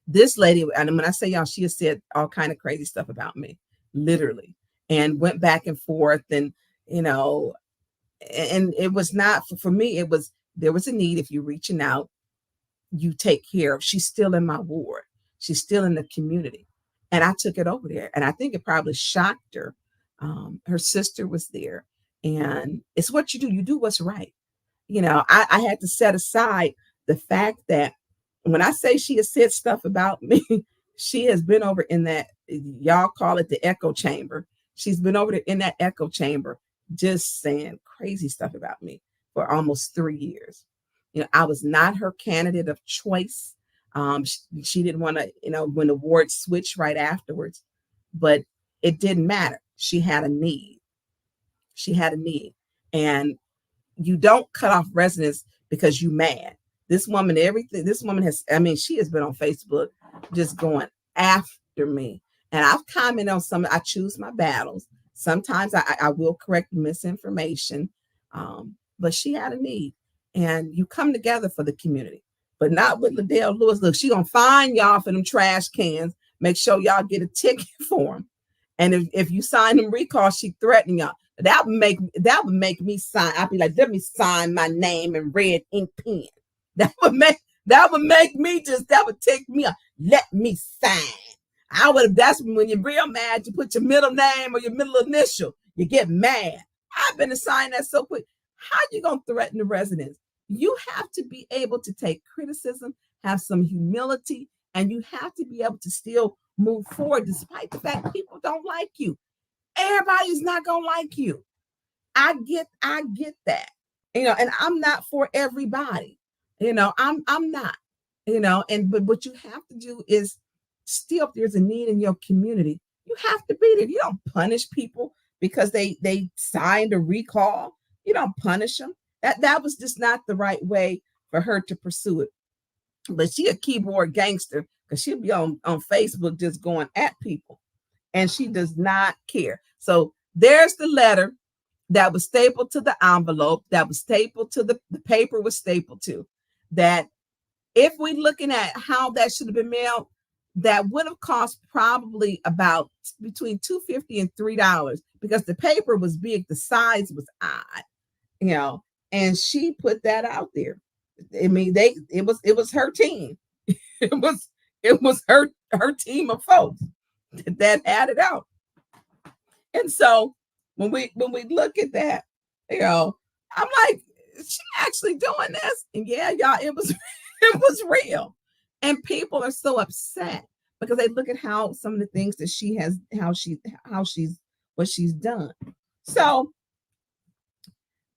This lady, and when I say y'all, she has said all kind of crazy stuff about me, literally, and went back and forth, and you know, and it was not for me. It was, there was a need. If you're reaching out, you take care of. She's still in my ward. She's still in the community, and I took it over there, and I think it probably shocked her. Her sister was there, and it's what you do. You do what's right. You know, I had to set aside the fact that when I say she has said stuff about me, she has been over in that, y'all call it the echo chamber. She's been over there in that echo chamber, just saying crazy stuff about me for almost 3 years. You know, I was not her candidate of choice. She didn't want to, you know, when the ward switched right afterwards, but it didn't matter. She had a need. She had a need. And you don't cut off residents because you mad. This woman, this woman has, I mean, she has been on Facebook just going after me. And I've commented on some, I choose my battles. Sometimes I will correct misinformation, but she had a need. And you come together for the community, but not with Liddell Lewis. Look, she gonna fine y'all for them trash cans. Make sure y'all get a ticket for them. And if you sign them recall, she threatening y'all. That would make me sign. I'd be like, let me sign my name in red ink pen. That would make me just, that would take me up. Let me sign. That's when you're real mad, you put your middle name or your middle initial, you get mad. I've been assigned that so quick. How you gonna threaten the residents? You have to be able to take criticism, have some humility, and you have to be able to still move forward despite the fact people don't like you. Everybody's not gonna like you. I get that, you know, and I'm not for everybody, you know, I'm not, you know, but what you have to do is still, if there's a need in your community, you have to be there. You don't punish people because they signed a recall. You don't punish them. That was just not the right way for her to pursue it. But she a keyboard gangster because she'll be on Facebook just going at people, and she does not care. So there's the letter that was stapled to the envelope, that was stapled to the paper was stapled to, that if we're looking at how that should have been mailed, that would have cost probably about between $2.50 and $3 because the paper was big, the size was odd, you know, and she put that out there. I mean, it was her team. It was her team of folks that had it out. And so when we look at that, you know, I'm like, she actually doing this? And yeah, y'all, it was real. And people are so upset because they look at how some of the things that she has, what she's done. So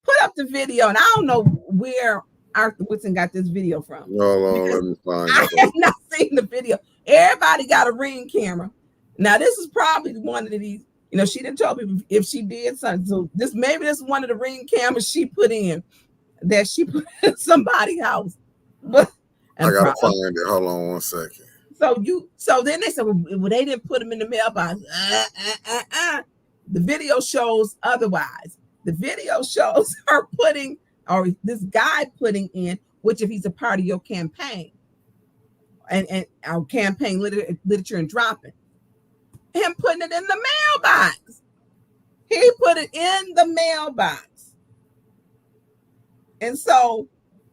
put up the video, and I don't know where Arthur Woodson got this video from. Let me find I have not seen the video. Everybody got a Ring camera. Now this is probably one of these. You know, she didn't tell me if she did something. So this is one of the Ring cameras she put in that she put in somebody's house. But I gotta find it. Hold on 1 second. So then they said, well, they didn't put them in the mailbox. The video shows otherwise. The video shows her putting, or this guy putting in, which if he's a part of your campaign and our campaign literature and dropping, him putting it in the mailbox. He put it in the mailbox. And so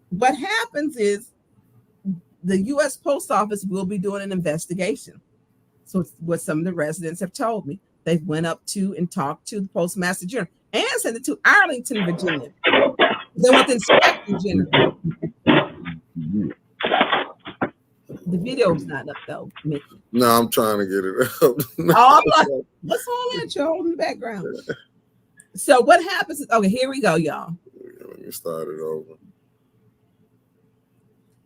what happens is the U.S. Post Office will be doing an investigation. So what some of the residents have told me, they went up to and talked to the Postmaster General and sent it to Arlington, Virginia. They went to Inspector General. The video's not up though, Mickey. No, I'm trying to get it up. Oh, I'm like, what's all that you're holding in the background? So what happens is, okay, here we go, y'all. Let me start it over.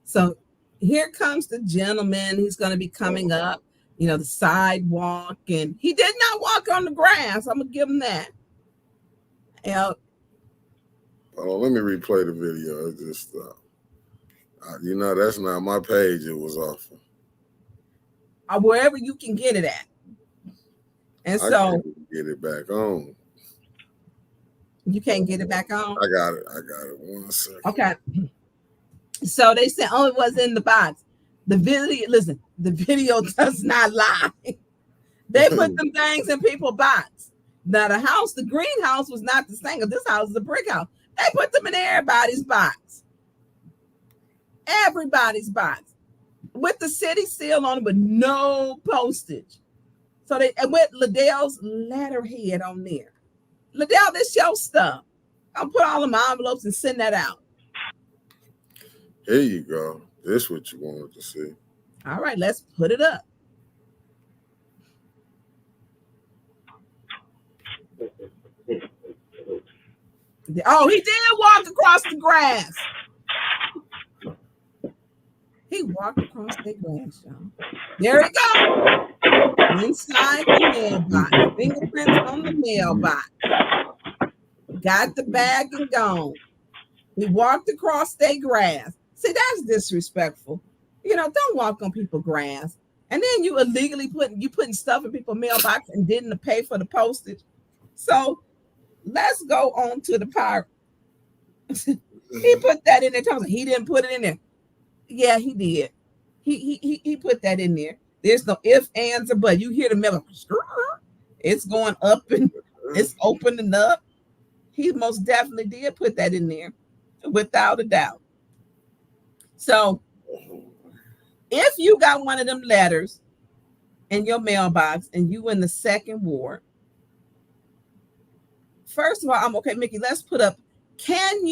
So here comes the gentleman. He's going to be coming up, the sidewalk, and he did not walk on the grass. I'm going to give him that. Oh, let me replay the video. It just, that's not my page. It was off. Wherever you can get it at. And I so can't get it back on. You can't get it back on? I got it. 1 second. Okay. So they said, it was in the box. The video does not lie. They put them things in people's box. Now the greenhouse was not the same. This house is a brick house. They put them in everybody's box. Everybody's box. With the city seal on it, but no postage. So they went Liddell's letterhead on there. Liddell, this your stuff. I'll put all of my envelopes and send that out. Here you go. This is what you wanted to see. All right, let's put it up. Oh, he did walk across the grass. He walked across the grass, y'all. There he goes. Inside the mailbox. Fingerprints on the mailbox. Got the bag and gone. He walked across their grass. See, that's disrespectful. Don't walk on people's grass. And then you illegally putting stuff in people's mailbox and didn't pay for the postage. So let's go on to the part. He put that in there. He didn't put it in there. Yeah, he did. He put that in there. There's no ifs, ands, or buts. You hear the mail. It's going up and it's opening up. He most definitely did put that in there, without a doubt. So if you got one of them letters in your mailbox and you in the second ward, first of all, I'm okay, Mickey, let's put up, can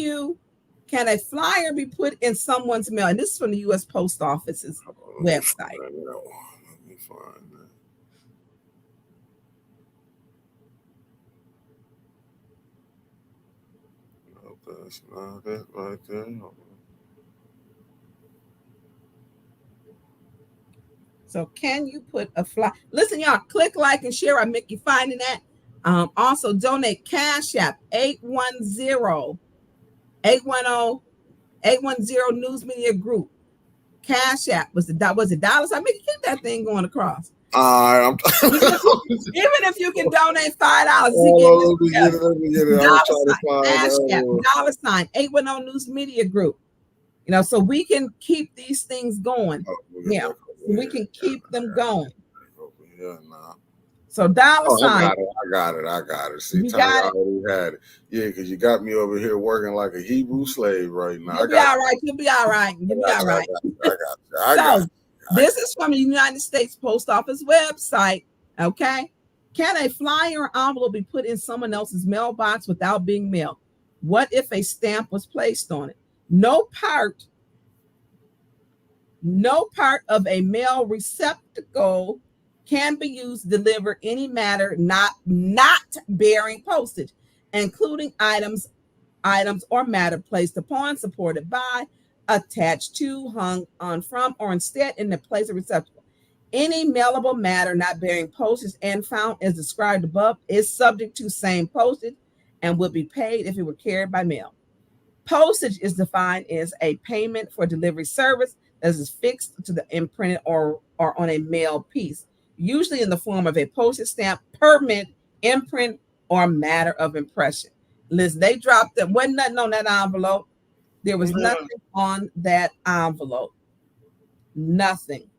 a flyer be put in someone's mail? And this is from the U.S. Post Office's website. Let me find that. No, that's not it right there. So can you put a flyer? Listen, y'all, click like and share. I make you finding that. Also donate Cash App 810 News Media Group. Cash App was it dollars? I mean, keep that thing going across. All right, even if you can donate $5, Let me get it. Cash App, $ 810 News Media Group. So we can keep these things going. We can keep them going. So $. I got it. See, Tanya already had it. Yeah, because you got me over here working like a Hebrew slave right now. You'll be all right. I got it. This is from the United States Post Office website. Okay. Can a flyer or envelope be put in someone else's mailbox without being mailed? What if a stamp was placed on it? No part of a mail receptacle can be used to deliver any matter not bearing postage, including items or matter placed upon, supported by, attached to, hung on from, or instead in the place of receptacle. Any mailable matter not bearing postage and found as described above is subject to same postage and will be paid if it were carried by mail. Postage is defined as a payment for delivery service that is fixed to the imprinted or on a mail piece, usually in the form of a postage stamp, permit, imprint, or matter of impression. Listen, they dropped them. Wasn't nothing on that envelope. There was Yeah. nothing on that envelope. Nothing.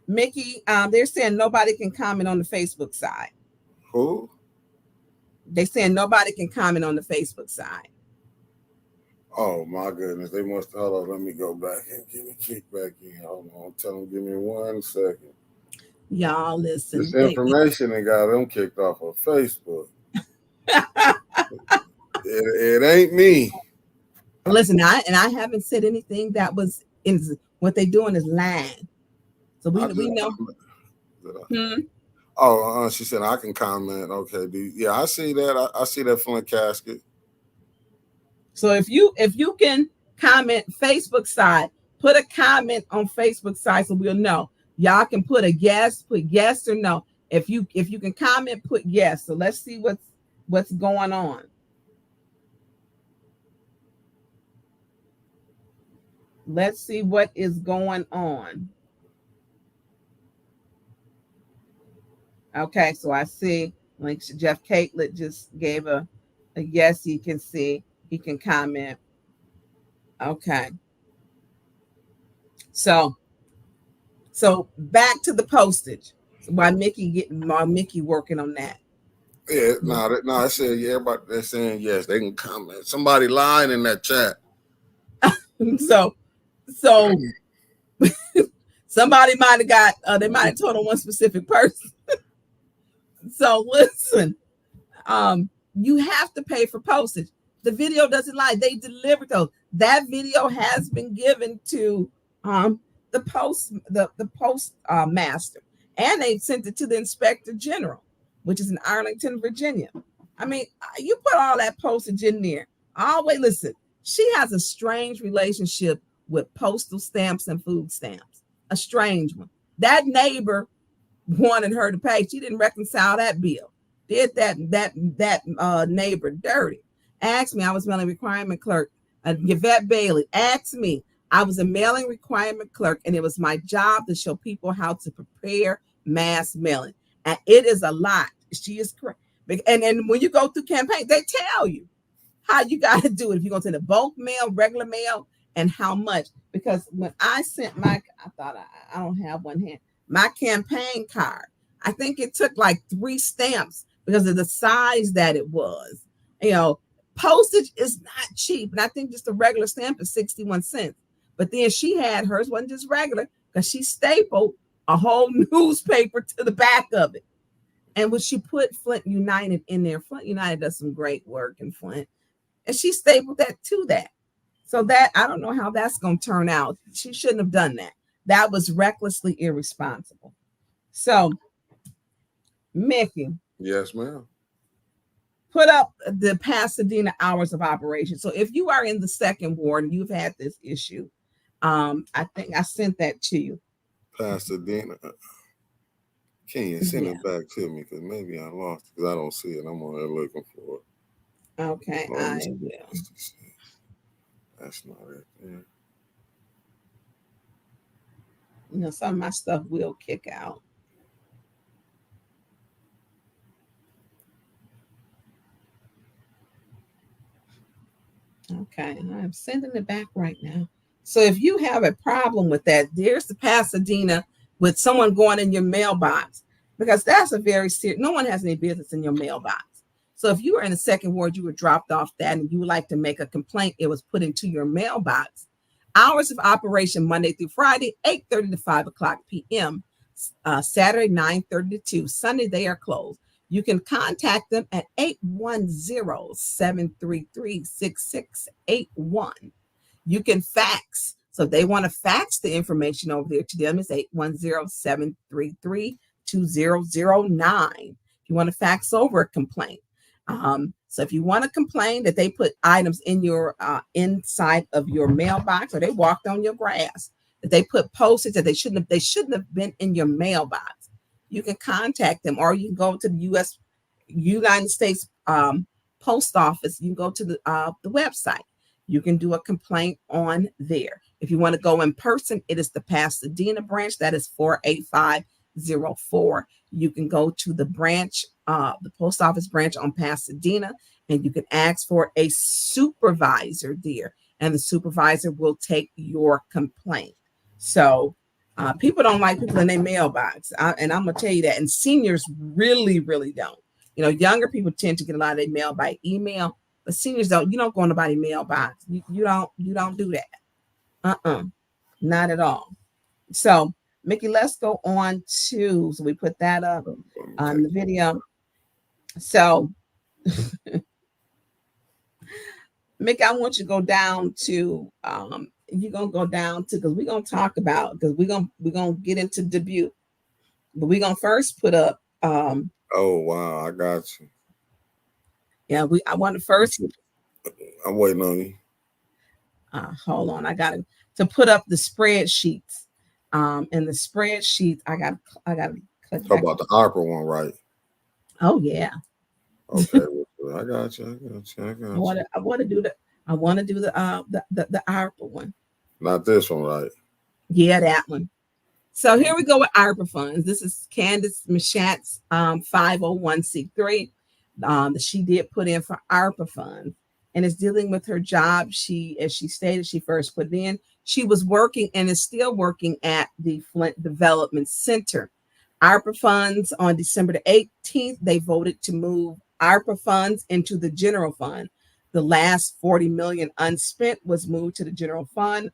Mickey, they're saying nobody can comment on the Facebook side. Who? They're saying nobody can comment on the Facebook side. Oh my goodness. They must hold on. Let me go back and get me kicked back in. Hold on. Tell them give me 1 second. Y'all listen. This information they got them kicked off of Facebook. it ain't me. Listen, I haven't said anything that was in what they doing is lying. So we know. Oh, she said I can comment. Okay, yeah, I see that. I see that Flint casket. So if you can comment Facebook side, put a comment on Facebook side so we'll know. Y'all can put a yes, put yes or no. If you can comment, put yes. So let's see what's going on. Let's see what is going on. Okay, so I see like Jeff Catlett just gave a yes, he can see, he can comment. Okay. So back to the postage. While Mickey working on that. Yeah, no, I said yeah, everybody they're saying yes, they can comment. Somebody lying in that chat. So somebody might have got they might have told on one specific person. So listen, you have to pay for postage. The video doesn't lie. They delivered those. That video has been given to the post master, and they sent it to the inspector general, which is in Arlington, Virginia. I mean, you put all that postage in there. Always listen. She has a strange relationship with postal stamps and food stamps. A strange one. That neighbor wanted her to pay. She didn't reconcile that bill. Did that neighbor dirty. Asked me, I was mailing requirement clerk. Yvette Bailey asked me, I was a mailing requirement clerk, and it was my job to show people how to prepare mass mailing. And it is a lot. She is correct. And when you go through campaign, they tell you how you got to do it. If you're going to send a bulk mail, regular mail, and how much. Because when I sent I thought I don't have one hand. My campaign card, I think it took like 3 stamps because of the size that it was. You know, postage is not cheap. And I think just a regular stamp is 61 cents. But then she had hers wasn't just regular because she stapled a whole newspaper to the back of it. And when she put Flint United in there, Flint United does some great work in Flint. And she stapled that to that. So that, I don't know how that's going to turn out. She shouldn't have done that. That was recklessly irresponsible. So, Mickey. Yes, ma'am. Put up the Pasadena hours of operation. So if you are in the 2nd ward and you've had this issue, I think I sent that to you. Pasadena. Can you send it back to me? Because maybe I lost it because I don't see it. I'm on there looking for it. Okay, I will. That's not it. Yeah. You know, some of my stuff will kick out. Okay, I'm sending it back right now. So if you have a problem with that, there's the Pasadena with someone going in your mailbox, because that's a very serious, no one has any business in your mailbox. So if you were in the 2nd ward, you were dropped off that and you would like to make a complaint, it was put into your mailbox. Hours of operation Monday through Friday, 8:30 to 5 o'clock p.m. Saturday, 9:30 to 2. Sunday, they are closed. You can contact them at 810-733-6681. You can fax. So if they want to fax the information over there to them, it's 810-733-2009. If you want to fax over a complaint. So if you want to complain that they put items in your inside of your mailbox, or they walked on your grass, that they put postage that they shouldn't have been in your mailbox, you can contact them, or you can go to the United States Post Office. You can go to the website. You can do a complaint on there. If you want to go in person, it is the Pasadena branch. That is 485 You can go to the branch, the post office branch on Pasadena, and you can ask for a supervisor there, and the supervisor will take your complaint. So people don't like people in their mailbox, and I'm gonna tell you that. And seniors really, really don't. Younger people tend to get a lot of their mail by email, but seniors don't. You don't go in nobody's mailbox. You don't do that. Not at all. So, Mickey, let's go on to. So we put that up on the video. So, Mickey, I want you to go down to. You're gonna go down to, because we're gonna talk about, because we're gonna get into Dubuque, but we're gonna first put up. Oh wow, I got you. Yeah, I want to first. I'm waiting on you. Hold on, I got to put up the spreadsheets. And the spreadsheet, I got to talk about the Arpa one, right? Oh yeah. Okay, I got you. I want to do the Arpa one. Not this one, right? Yeah, that one. So here we go with Arpa funds. This is Candace Machat's 501c3 that she did put in for Arpa funds, and it's dealing with her job. As she stated, she first put it in. She was working and is still working at the Flint Development Center. Arpa funds on December the 18th, they voted to move Arpa funds into the general fund. The last $40 million unspent was moved to the general fund.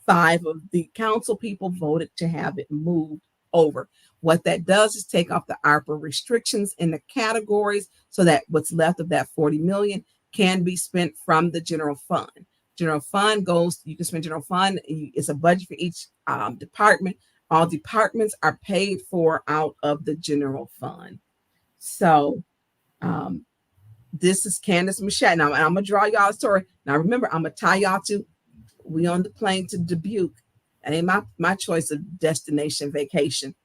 5 of the council people voted to have it moved over. What that does is take off the Arpa restrictions in the categories so that what's left of that $40 million can be spent from the general fund. General fund you can spend general fund. It's a budget for each department. All departments are paid for out of the general fund. So this is Candace Machat. Now I'm gonna draw y'all a story. Now remember, I'm gonna tie y'all to. We on the plane to Dubuque. That ain't my choice of destination vacation,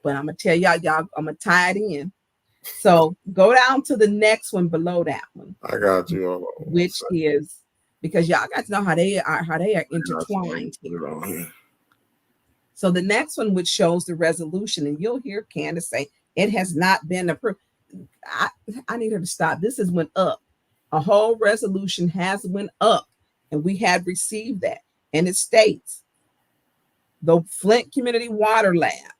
but I'm gonna tell y'all. I'm gonna tie it in. So go down to the next one below that one. I got you. Which is, because y'all got to know how they are intertwined here. So the next one, which shows the resolution, and you'll hear Candace say it has not been approved. I need her to stop. This has went up. A whole resolution has went up, and we had received that. And it states the Flint Community Water Lab,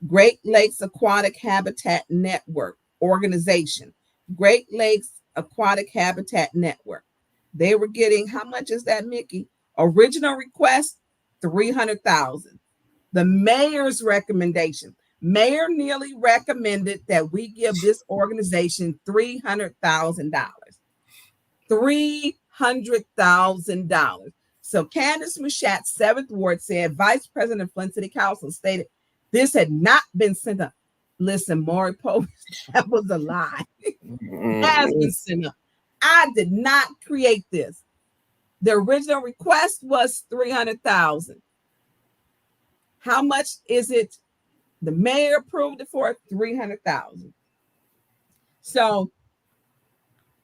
Great Lakes Aquatic Habitat Network Organization, Great Lakes Aquatic Habitat Network. They were getting, how much is that, Mickey? Original request, $300,000. The mayor's recommendation. Mayor Neely recommended that we give this organization $300,000. $300,000. So Candace Machat, 7th Ward, said Vice President of Flint City Council stated this had not been sent up. Listen, Maury Pope, that was a lie. It has been sent up. I did not create this. The original request was $300,000. How much is it? The mayor approved it for $300,000. So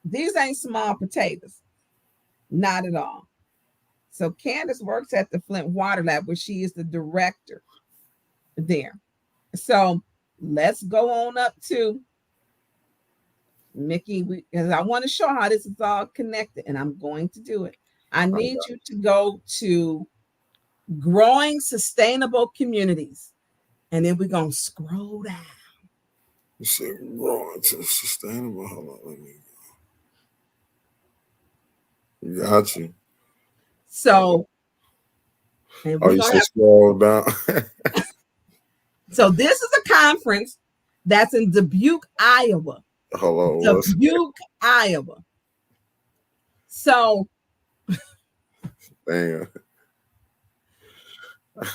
these ain't small potatoes, not at all. So Candace works at the Flint Water Lab, where she is the director there. So let's go on up to Mickey, because I want to show how this is all connected, and I'm going to do it. I need you to go to Growing Sustainable Communities, and then we're going to scroll down. You said growing to sustainable. Hold on, let me go. Got you. So, and you said scroll down. So this is a conference that's in Dubuque, Iowa. Hold on. Dubuque, Iowa. So. Damn.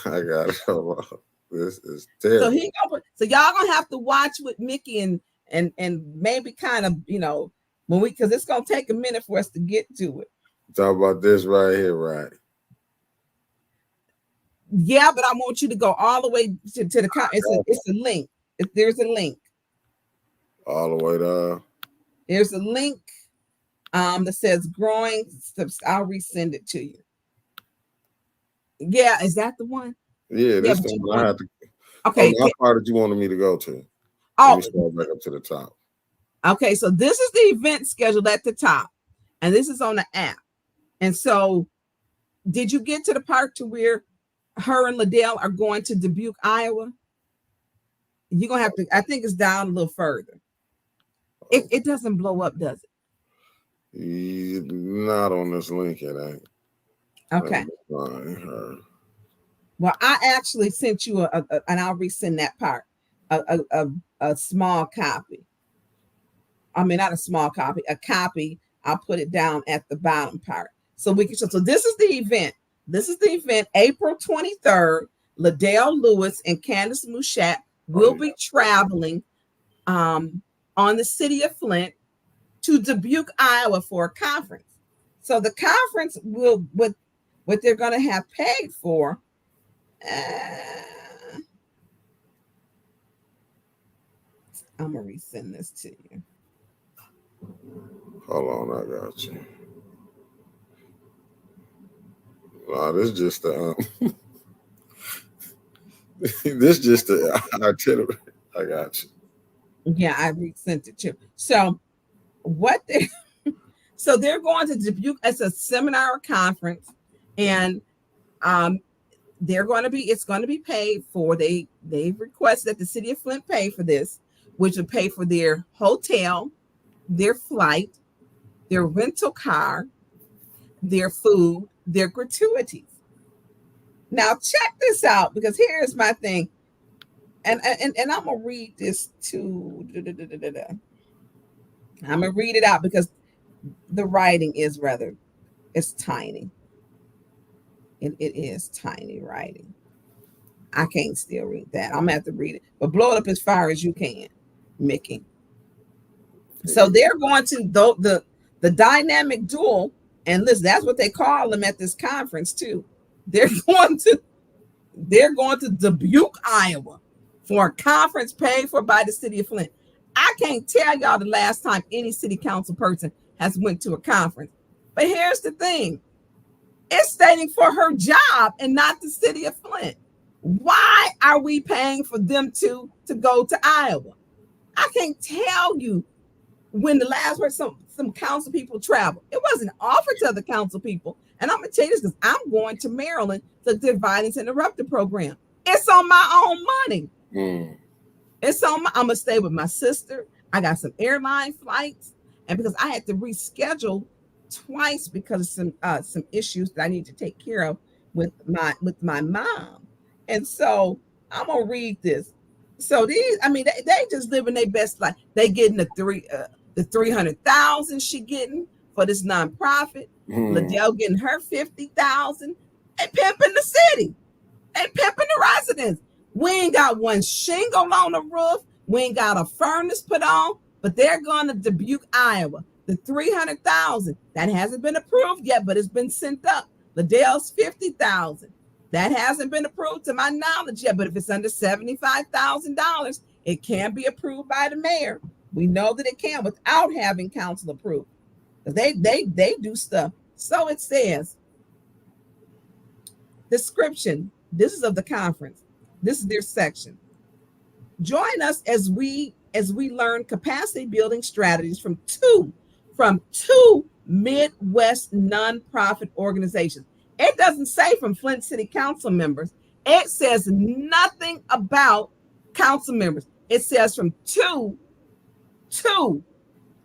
I got it. Hold on. This is terrible. So y'all gonna have to watch with Mickey and maybe kind of, because it's gonna take a minute for us to get to it. Talk about this right here, right? Yeah, but I want you to go all the way to the it's a link. There's a link. All the way down. There's a link that says growing. I'll resend it to you. Yeah, is that the one? Yeah, this one I have to. Okay. How far did you want me to go to? Oh, let me scroll back up to the top. Okay, so this is the event scheduled at the top, and this is on the app. And so, did you get to the part to where her and Liddell are going to Dubuque, Iowa? You're gonna have to. I think it's down a little further. It doesn't blow up, does it? Not on this link, it ain't. Okay. Well, I actually sent you and I'll resend that part. A small copy. I mean, not a small copy, a copy. I'll put it down at the bottom part. So we can, so this is the event. This is the event, April 23rd. Liddell Lewis and Candace Mushat will be traveling on the city of Flint to Dubuque, Iowa for a conference. So the conference will, what they're going to have paid for, I'm going to resend this to you. Hold on, I got you. This just this just the itinerary. I got you. Yeah, I resent it too. So so they're going to Dubuque. It's a seminar conference, and it's going to be paid for. They've requested that the city of Flint pay for this, which will pay for their hotel, their flight, their rental car, their food, their gratuities. Now check this out, because here's my thing, and I'm gonna read this too. I'm gonna read it out because the writing is it's tiny. It is tiny writing. I can't still read that. I'm gonna have to read it, but blow it up as far as you can, Mickey. So they're going to the dynamic duel, and listen, that's what they call them at this conference too. They're going to Dubuque, Iowa, for a conference paid for by the city of Flint. I can't tell y'all the last time any city council person has went to a conference, but here's the thing: it's stating for her job and not the city of Flint. Why are we paying for them to go to Iowa? I can't tell you when the last where some council people travel. It wasn't offered to the council people. And I'm gonna tell you this because I'm going to Maryland to the Violence Interrupter program. It's on my own money. It's on I'm gonna stay with my sister. I got some airline flights, and because I had to reschedule twice because of some issues that I need to take care of with my mom. And so I'm gonna read this. So these, I mean, they just living their best life. They getting the 300,000 she getting for this nonprofit. Liddell getting her 50,000. They pimping the city. They pimping the residents. We ain't got one shingle on the roof. We ain't got a furnace put on, but they're going to Dubuque, Iowa. The 300,000 that hasn't been approved yet, but it's been sent up. Liddell's 50,000 that hasn't been approved to my knowledge yet, but if it's under $75,000, it can be approved by the mayor. We know that it can without having council approved. They do stuff. So it says, description. This is of the conference. This is their section. Join us as we learn capacity building strategies from two Midwest nonprofit organizations. It doesn't say from Flint City Council members. It says nothing about council members. It says from two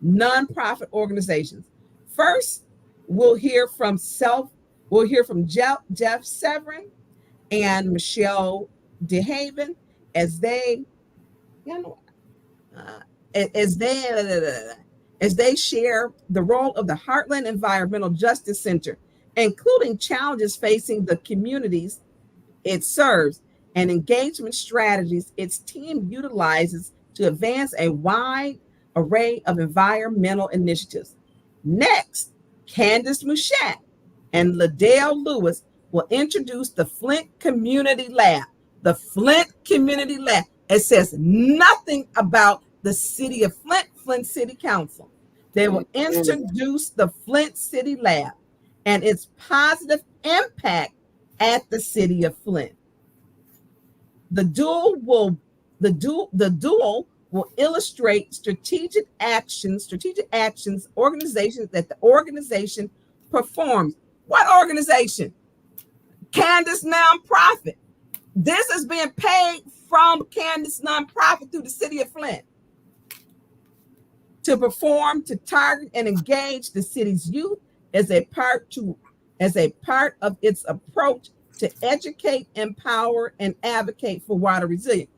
nonprofit organizations. First, we'll hear from Jeff Severin and Michelle DeHaven as they share the role of the Heartland Environmental Justice Center, including challenges facing the communities it serves and engagement strategies its team utilizes to advance a wide array of environmental initiatives. Next, Candace Mushat and Liddell Lewis will introduce the Flint Community Lab. The Flint Community Lab. It says nothing about the city of Flint City Council. They will introduce the Flint City Lab and its positive impact at the city of Flint. The duel will illustrate strategic actions organizations that the organization performs. What organization? Candace Nonprofit. This is being paid from Candace Nonprofit through the city of Flint to perform, to target and engage the city's youth as a part of its approach to educate, empower, and advocate for water resilience.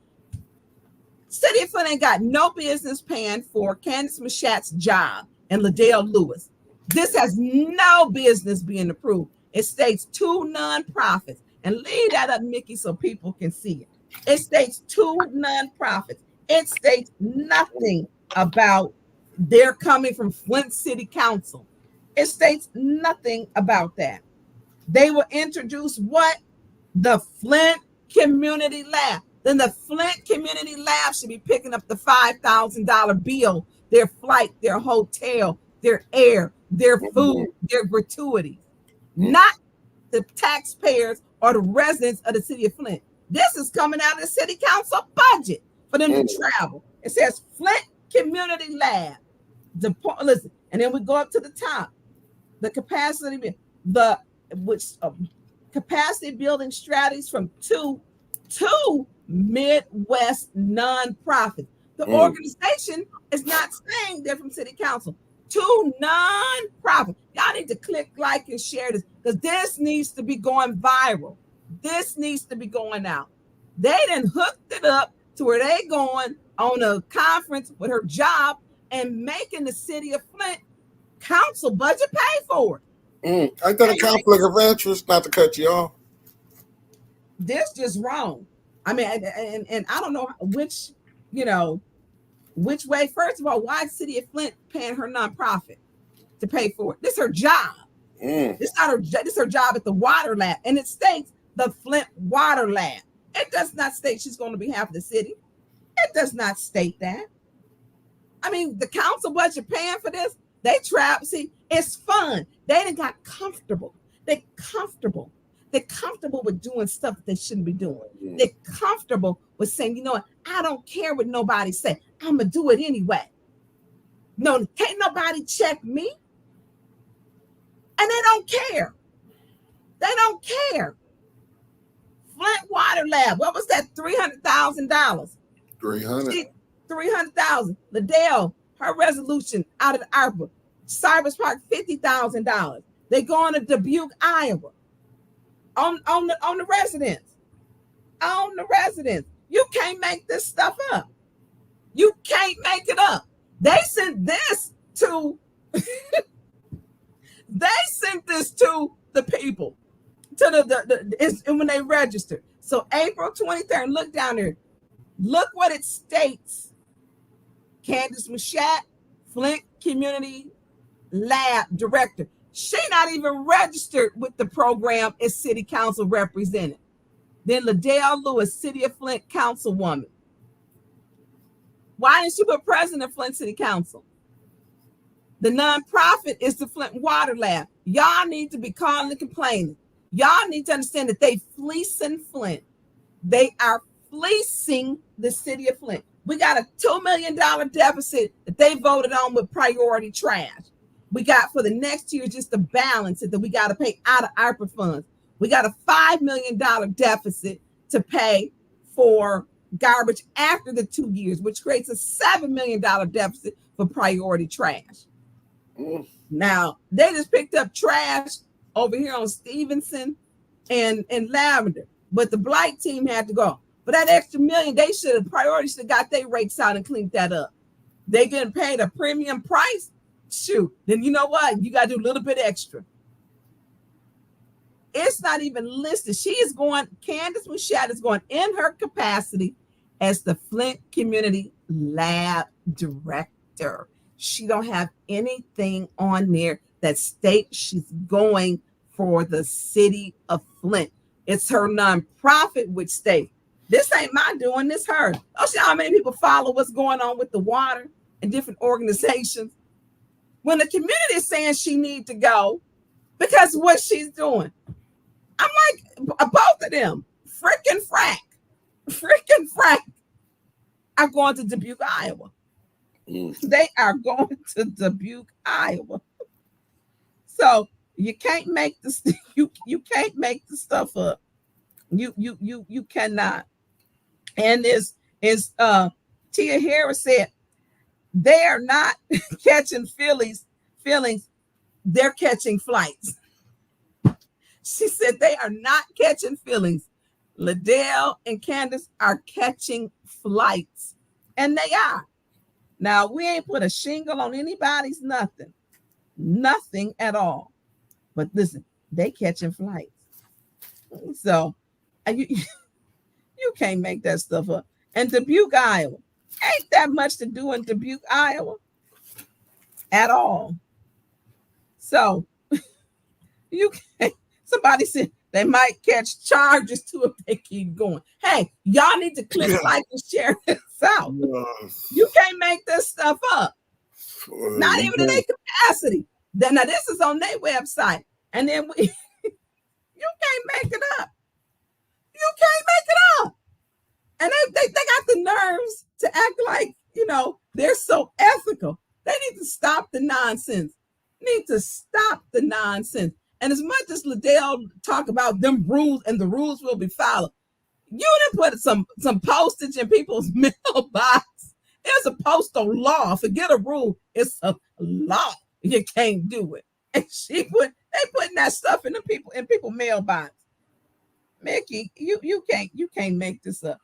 City of Flint ain't got no business paying for Candace Machat's job and Liddell Lewis. This has no business being approved. It states two nonprofits, and leave that up, Mickey, so people can see it. It states two nonprofits. It states nothing about they're coming from Flint City Council. It states nothing about that. They will introduce what? The Flint Community Lab. Then the Flint Community Lab should be picking up the $5,000 bill, their flight, their hotel, their air, their food, their gratuities, not the taxpayers or the residents of the city of Flint. This is coming out of the city council budget for them to travel. It says Flint Community Lab. Listen, and then we go up to the top. The capacity, capacity building strategies from two Midwest nonprofits. The organization is not saying they're from city council. Two nonprofits. Y'all need to click like and share this because this needs to be going viral. This needs to be going out. They done hooked it up to where they going on a conference with her job and making the city of Flint council budget pay for it. I got a conflict of interest, not to cut you off. This just wrong. I mean, and I don't know which way. First of all, why is City of Flint paying her nonprofit to pay for it? This is her job. This is her job at the water lab, and it states the Flint Water Lab. It does not state she's going to be half of the city. It does not state that. I mean, the council budget paying for this. They trap. See, it's fun. They done got comfortable. They're comfortable with doing stuff that they shouldn't be doing. They're comfortable with saying, you know what, I don't care what nobody say. I'm going to do it anyway. No, can't nobody check me. And they don't care. They don't care. Flint Water Lab, what was that? $300,000. 300. 300,000. Liddell, her resolution out of the Arpa. Cyrus Park, $50,000. They going to Dubuque, Iowa. On the residents. On the residents. You can't make this stuff up. You can't make it up. They sent this to the people. And when they registered. So April 23rd, look down there. Look what it states. Candace Machat, Flint Community Lab Director. She not even registered with the program as city council representative. Then Liddell Lewis, City of Flint Councilwoman. Why didn't she put president of Flint City Council? The nonprofit is the Flint Water Lab. Y'all need to be calling and complaining. Y'all need to understand that they fleecing Flint. They are fleecing the city of Flint. We got a $2 million deficit that they voted on with priority trash. We got for the next year just to balance it that we got to pay out of Arpa funds. We got a $5 million deficit to pay for garbage after the 2 years, which creates a $7 million deficit for priority trash. Now, they just picked up trash over here on Stevenson and Lavender, but the blight team had to go. For that extra million, priority should have got their rates out and cleaned that up. They getting paid a premium price. Shoot, then you know what? You got to do a little bit extra. It's not even listed. Candace Machat is going in her capacity as the Flint Community Lab Director. She don't have anything on there that states she's going for the city of Flint. It's her nonprofit which states. This ain't my doing, this her. Oh, see how many people follow what's going on with the water and different organizations? When the community is saying she needs to go because of what she's doing. I'm like, both of them, frick and frack. freaking Frank are going to Dubuque, Iowa. They are going to Dubuque, Iowa. So you can't make this. You can't make the stuff up. You cannot. And this is Tia Harris said they are not catching feelings. They're catching flights. She said they are not catching feelings. Liddell and Candace are catching flights, and they are. Now, we ain't put a shingle on anybody's nothing at all. But listen, they catching flights. So you can't make that stuff up. And Dubuque, Iowa, ain't that much to do in Dubuque, Iowa at all. So you can't. Somebody said they might catch charges too if they keep going. Hey, y'all need to click like and share this out. You can't make this stuff up. Not even in their capacity. Now this is on their website. And then you can't make it up. You can't make it up. And they got the nerves to act like, they're so ethical. They need to stop the nonsense. And as much as Liddell talk about them rules and the rules will be followed, you didn't put some postage in people's mailbox. It's a postal law. Forget a rule. It's a law. You can't do it. And they putting that stuff in people mailbox. Mickey, you can't make this up.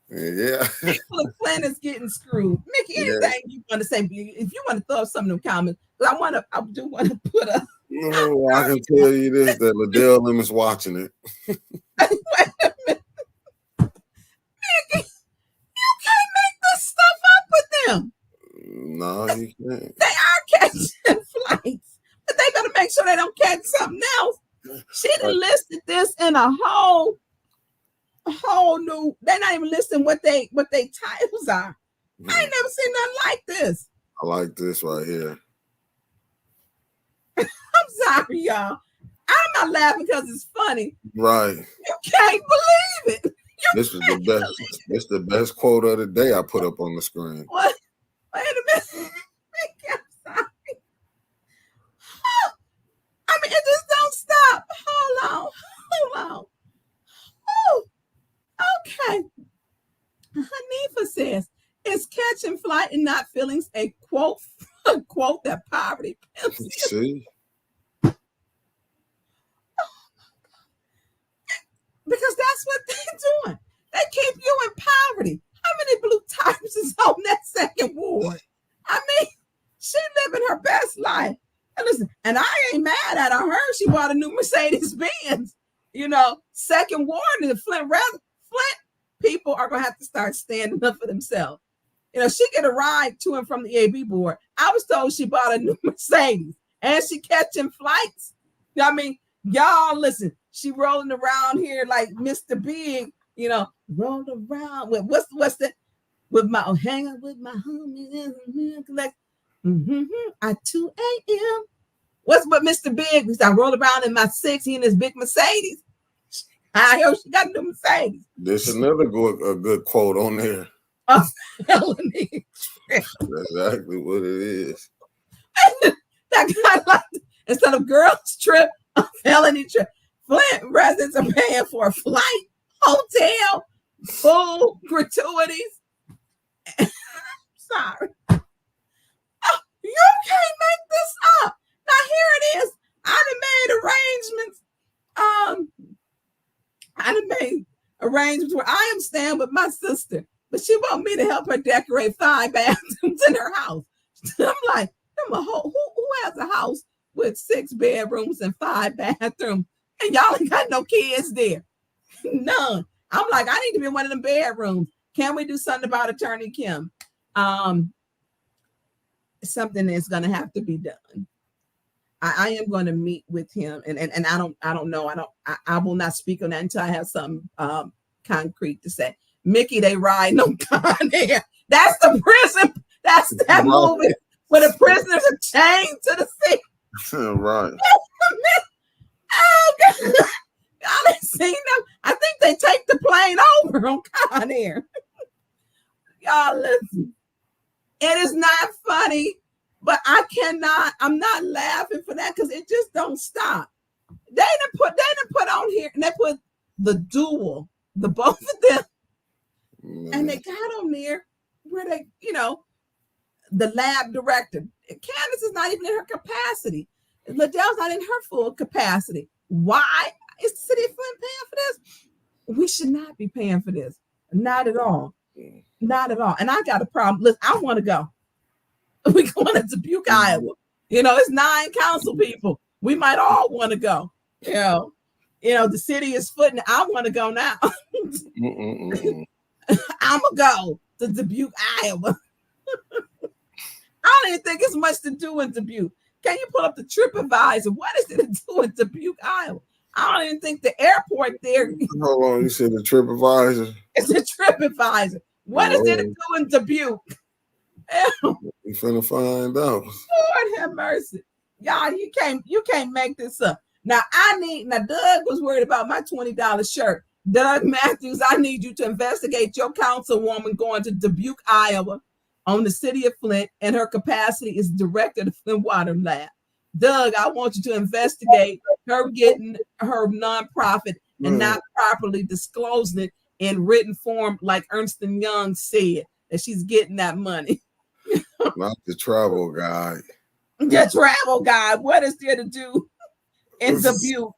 Yeah. People of Flint is getting screwed. Mickey, anything you want to say? If you want to throw something in the comments, I do want to put up. No, I can tell you this, that Liddell is watching it. Wait a minute. Mickey, you can't make this stuff up with them. No, you can't. They are catching flights, but they better make sure they don't catch something else. She done listed this in a whole new. They're not even listing what they titles are. I ain't never seen nothing like this. I like this right here. I'm sorry, y'all. I'm not laughing because it's funny. Right. You can't believe it. This is the best. This is the best quote of the day I put up on the screen. What? Wait a minute. I'm sorry. I mean, it just don't stop. Hold on. Oh, okay. Hanifa says, "Is catching flight and not feelings a quote that poverty pimps you?" See? Because that's what they're doing. They keep you in poverty. How many blue types is on that second ward? I mean, she living her best life. And listen, and I ain't mad at her. I heard she bought a new Mercedes-Benz. Second ward in the Flint people are going to have to start standing up for themselves. She get a ride to and from the AB board. I was told she bought a new Mercedes and she catching flights. I mean, y'all listen, she rolling around here like Mr. Big, rolled around with what's that? With my hanging with my homies, like at 2 a.m. What's what Mr. Big? Because I roll around in my 60 in this big Mercedes. I know she got a new Mercedes. There's another good quote on there. A felony. That's exactly what it is. That guy like instead of girls trip, a felony trip. Flint residents are paying for a flight, hotel, food, gratuities. Sorry. Oh, you can't make this up. Now here it is. I done made arrangements where I am staying with my sister, but she want me to help her decorate 5 bathrooms in her house. I'm like, who has a house with 6 bedrooms and 5 bathrooms? And y'all ain't got no kids there. None. I'm like, I need to be in one of them bedrooms. Can we do something about Attorney Kim? Something is going to have to be done. I am going to meet with him, and I don't know. I will not speak on that until I have something concrete to say. Mickey, they ride no Con Air. That's the prison. That's that movie where the prisoners are chained to the seat. Right. Oh God. Y'all ain't seen them. I think they take the plane ain't over on Con Air. Y'all listen. It is not funny, but I'm not laughing for that because it just don't stop. They didn't put on here, and they put the dual, the both of them, and they got on there where they, the lab director. Candace is not even in her capacity. Liddell's not in her full capacity. Why is the city of Flint paying for this? We should not be paying for this. Not at all. Not at all. And I got a problem. Listen, I want to go. We're going to Dubuque, Iowa. It's 9 council people. We might all want to go. The city is footing. I want to go now. I'm going to go to Dubuque, Iowa. I don't even think it's much to do in Dubuque. Can you pull up the TripAdvisor? What is it to do in Dubuque, Iowa? I don't even think the airport there. Hold on, you said the TripAdvisor? It's a TripAdvisor. What is it to do in Dubuque? You finna find out. Lord have mercy. Y'all, you can't make this up. Now Doug was worried about my $20 shirt. Doug Matthews, I need you to investigate your councilwoman going to Dubuque, Iowa on the city of Flint, and her capacity is director of the Flint Water Lab. Doug, I want you to investigate her getting her nonprofit and not properly disclosing it in written form, like Ernst & Young said, that she's getting that money. Not the travel guide. The travel guide. What is there to do in Dubuque?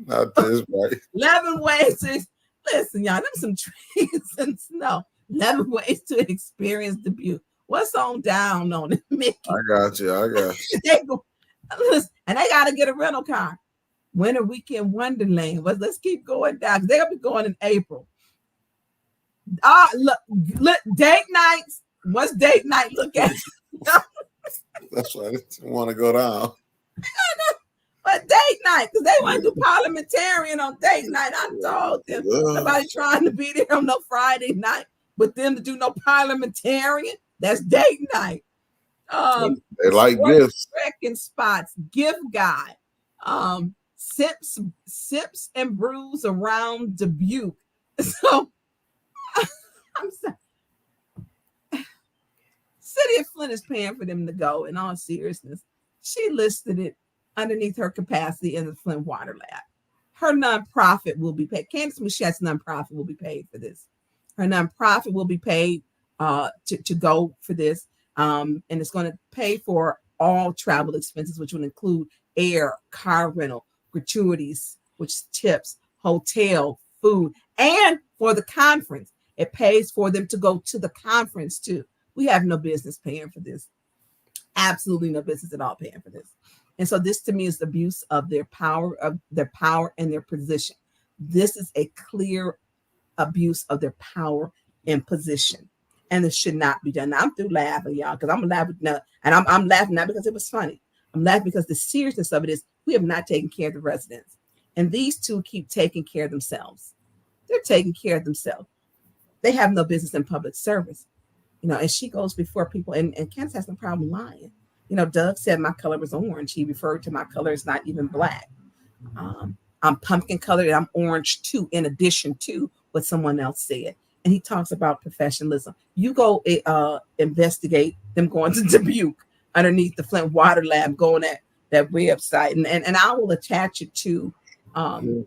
Not this, right? 11 ways to listen, y'all. Them some trees and snow. 11 ways to experience Dubuque. What's on down on it, Mickey? I got you. Listen, and they got to get a rental car. Winter Weekend Wonderland. Well, let's keep going down. They'll be going in April. Look, date nights. What's date night look at? That's why I didn't want to go down. But date night, because they want to do parliamentarian on date night. I told them nobody trying to be there on no Friday night, but them to do no parliamentarian. That's date night. They like gifts. Trekking spots, gift guide, sips and brews around Dubuque. So I'm sorry. City of Flint is paying for them to go. In all seriousness, she listed it underneath her capacity in the Flint Water Lab. Her nonprofit will be paid. Candace Michette's nonprofit will be paid for this. Her nonprofit will be paid to go for this. And it's going to pay for all travel expenses, which would include air, car rental, gratuities, which is tips, hotel, food, and for the conference. It pays for them to go to the conference too. We have no business paying for this. Absolutely no business at all paying for this. And so this to me is the abuse of their power and their position. This is a clear abuse of their power and position. And this should not be done. Now, I'm through laughing, y'all, because I'm laughing now. And I'm laughing not because it was funny. I'm laughing because the seriousness of it is we have not taken care of the residents. And these two keep taking care of themselves. They're taking care of themselves. They have no business in public service. And she goes before people, and Candace has no problem lying. Doug said my color was orange. He referred to my color as not even black. I'm pumpkin colored and I'm orange too, in addition to what someone else said. And he talks about professionalism. You go investigate them going to Dubuque underneath the Flint Water Lab, going at that website, and I will attach it to my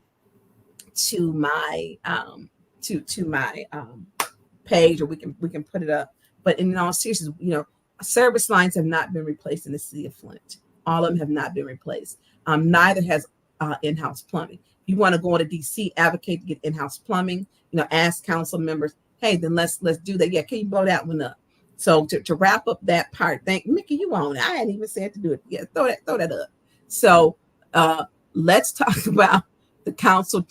page, or we can put it up. But in all seriousness, service lines have not been replaced in the city of Flint. All of them have not been replaced. Neither has in-house plumbing. You want to go into DC, advocate to get in-house plumbing. Ask council members, hey, then let's do that. Yeah, can you blow that one up? So to wrap up that part, thank Mickey, you on it. I hadn't even said to do it. Yeah, throw that up. So let's talk about the council.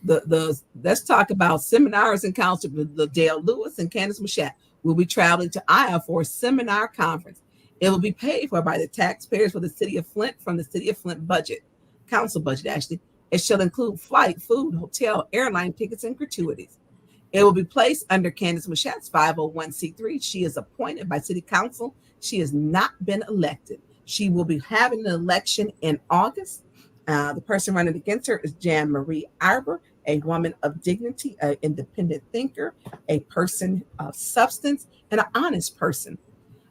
Let's talk about seminars and council. Liddell Lewis and Candace Michette will be traveling to Iowa for a seminar conference. It will be paid for by the taxpayers for the city of Flint from the city of Flint budget, council budget actually. It shall include flight, food, hotel, airline tickets, and gratuities. It will be placed under Candace Michette's 501c3. She is appointed by city council. She has not been elected. She will be having an election in August. The person running against her is Jan Marie Arpa. a woman of dignity, an independent thinker, a person of substance, and an honest person.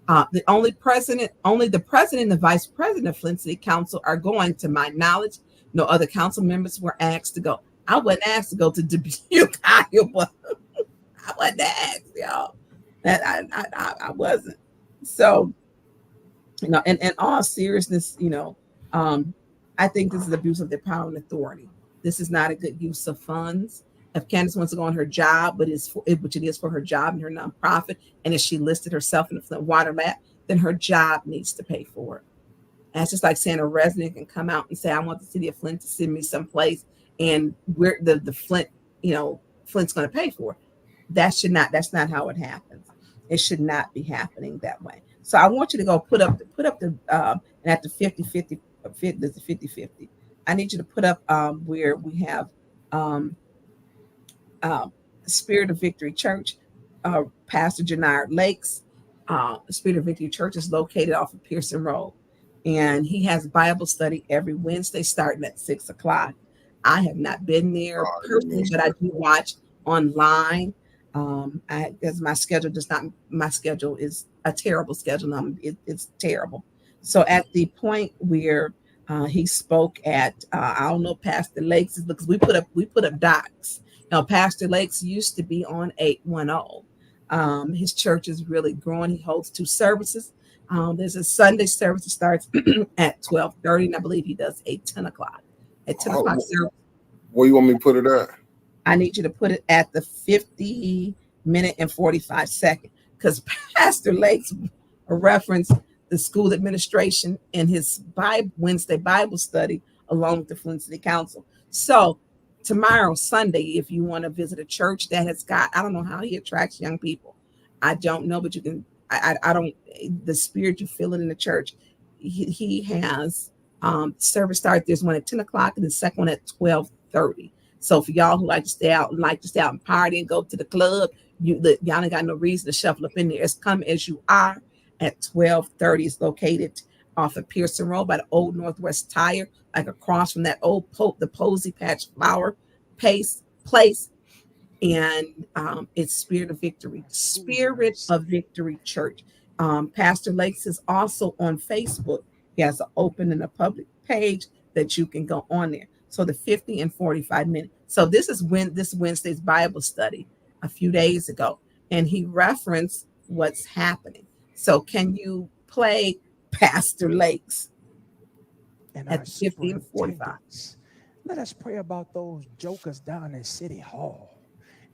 Only the president and the vice president of Flint City Council are going. To my knowledge, no other council members were asked to go. I wasn't asked to go to Dubuque, Iowa. I wasn't asked, y'all. That I wasn't. So, in all seriousness, I think this is abuse of their power and authority. This is not a good use of funds. If Candace wants to go on her job, which it is for her job and her nonprofit, and if she listed herself in the Flint Water Lab, then her job needs to pay for it. That's just like saying a resident can come out and say, I want the city of Flint to send me someplace, and we're the Flint, Flint's going to pay for it. That's not how it happens. It should not be happening that way. So I want you to go put up the and at the 50-50, there's the 50-50. I need you to put up where we have Spirit of Victory Church, Pastor Janard Lakes. Spirit of Victory Church is located off of Pearson Road, and he has Bible study every Wednesday starting at 6:00. I have not been there personally, but I do watch online. Because my schedule is a terrible schedule. It's terrible. So at the point where he spoke at, I don't know, Pastor Lakes, because we put up docs. Pastor Lakes used to be on 810. His church is really growing. He holds 2 services. There's a Sunday service that starts at 12:30, and I believe he does a 10 o'clock. At 10 o'clock service. Where you want me to put it at? I need you to put it at the 50-minute and 45-second, because Pastor Lakes referenced the school administration in his Wednesday Bible study along with the Flint City Council. So tomorrow, Sunday, if you want to visit a church that has got, I don't know how he attracts young people. I don't know, but you can, I don't, the spirit you feel it in the church. He has service start. There's one at 10 o'clock and the second one at 12:30. So for y'all who like to stay out and party and go to the club, y'all ain't got no reason to shuffle up in there. It's Come As You Are at 12:30. It's located off of Pearson Road by the old Northwest Tire, like across from that old the Posy Patch Flower place. And it's Spirit of Victory Church. Pastor Lakes is also on Facebook. He has an open and a public page that you can go on there. So the 50 and 45 minutes. So this is this Wednesday's Bible study a few days ago, and he referenced what's happening. So can you play Pastor Lakes at 50 and 45? Let us pray about those jokers down in City Hall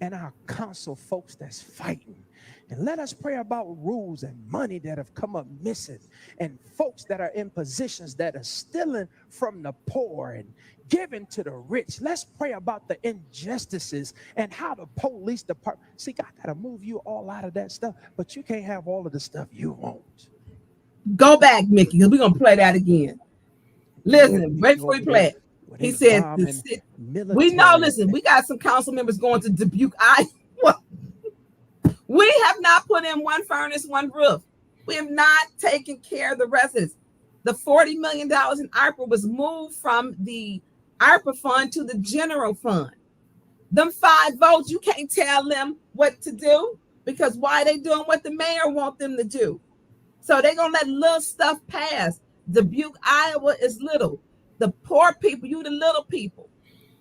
and our council folks that's fighting. And let us pray about rules and money that have come up missing, and folks that are in positions that are stealing from the poor and giving to the rich. Let's pray about the injustices and how the police department. See, God got to move you all out of that stuff, but you can't have all of the stuff you want. Go back, Mickey, because we're going to play that again. Listen, wait before we play it. He said, we know, listen, we got some council members going to Dubuque, Iowa. We have not put in one furnace, one roof. We have not taken care of the residents. The $40 million in Arpa was moved from the Arpa fund to the general fund. Them 5 votes, you can't tell them what to do, because why they doing what the mayor want them to do. So they're going to let little stuff pass. Dubuque, Iowa is little. The poor people, you the little people.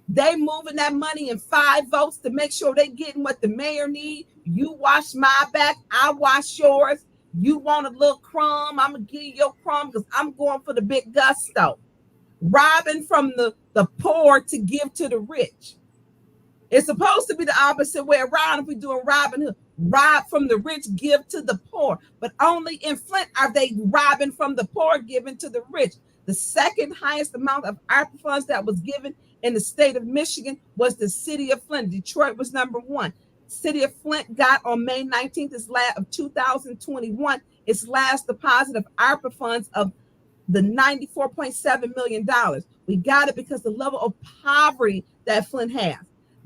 They moving that money in 5 votes to make sure they getting what the mayor need. You wash my back, I wash yours. You want a little crumb, I'm going to give you your crumb because I'm going for the big gusto. Robbing from the poor to give to the rich. It's supposed to be the opposite way around if we're doing Robin Hood. Rob from the rich, give to the poor. But only in Flint are they robbing from the poor, giving to the rich. The second highest amount of ARPA funds that was given in the state of Michigan was the city of Flint. Detroit was number 1. City of Flint got on May 19th of 2021 its last deposit of ARPA funds of the $94.7 million. We got it because the level of poverty that Flint has.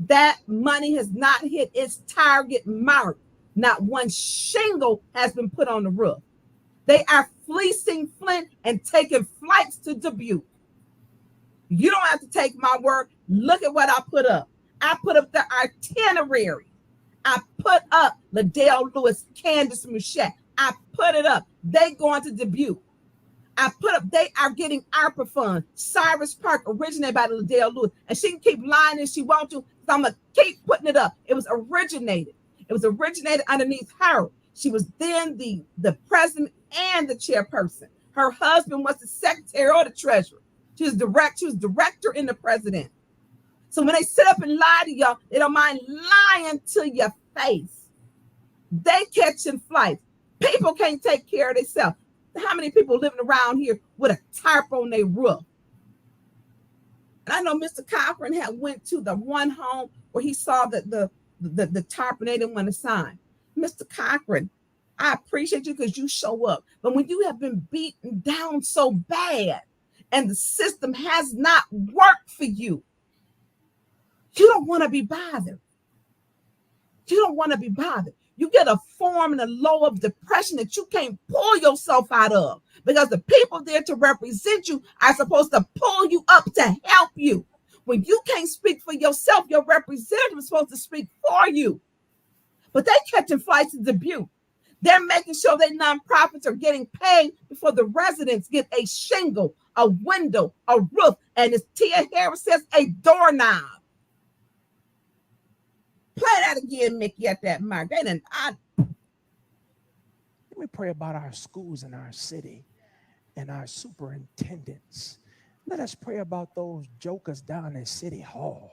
That money has not hit its target mark. Not one shingle has been put on the roof. They are fleecing Flint and taking flights to Dubuque. You don't have to take my word. Look at what I put up. I put up the itinerary. I put up Liddell Lewis, Candace Mouchette. I put it up. They going to Dubuque. I put up, they are getting Arpa funds. Cyrus Park originated by Liddell Lewis. And she can keep lying if she wants to, so I'm going to keep putting it up. It was originated. It was originated underneath her. She was then the president and the chairperson. Her husband was the secretary or the treasurer. She was director in the president. So when they sit up and lie to y'all, they don't mind lying to your face. They catching flights. People can't take care of themselves. How many people living around here with a tarp on their roof? And I know Mr. Cochran had went to the one home where he saw the tarp and they didn't want to sign. Mr. Cochran, I appreciate you because you show up. But when you have been beaten down so bad and the system has not worked for you, you don't want to be bothered. You don't want to be bothered. You get a form and a low of depression that you can't pull yourself out of because the people there to represent you are supposed to pull you up to help you. When you can't speak for yourself, your representative is supposed to speak for you. But they catching flights to Dubuque. They're making sure their nonprofits are getting paid before the residents get a shingle, a window, a roof, and as Tia Harris says, a doorknob. Play that again, Mickey, at that mark. Let me pray about our schools in our city and our superintendents. Let us pray about those jokers down at City Hall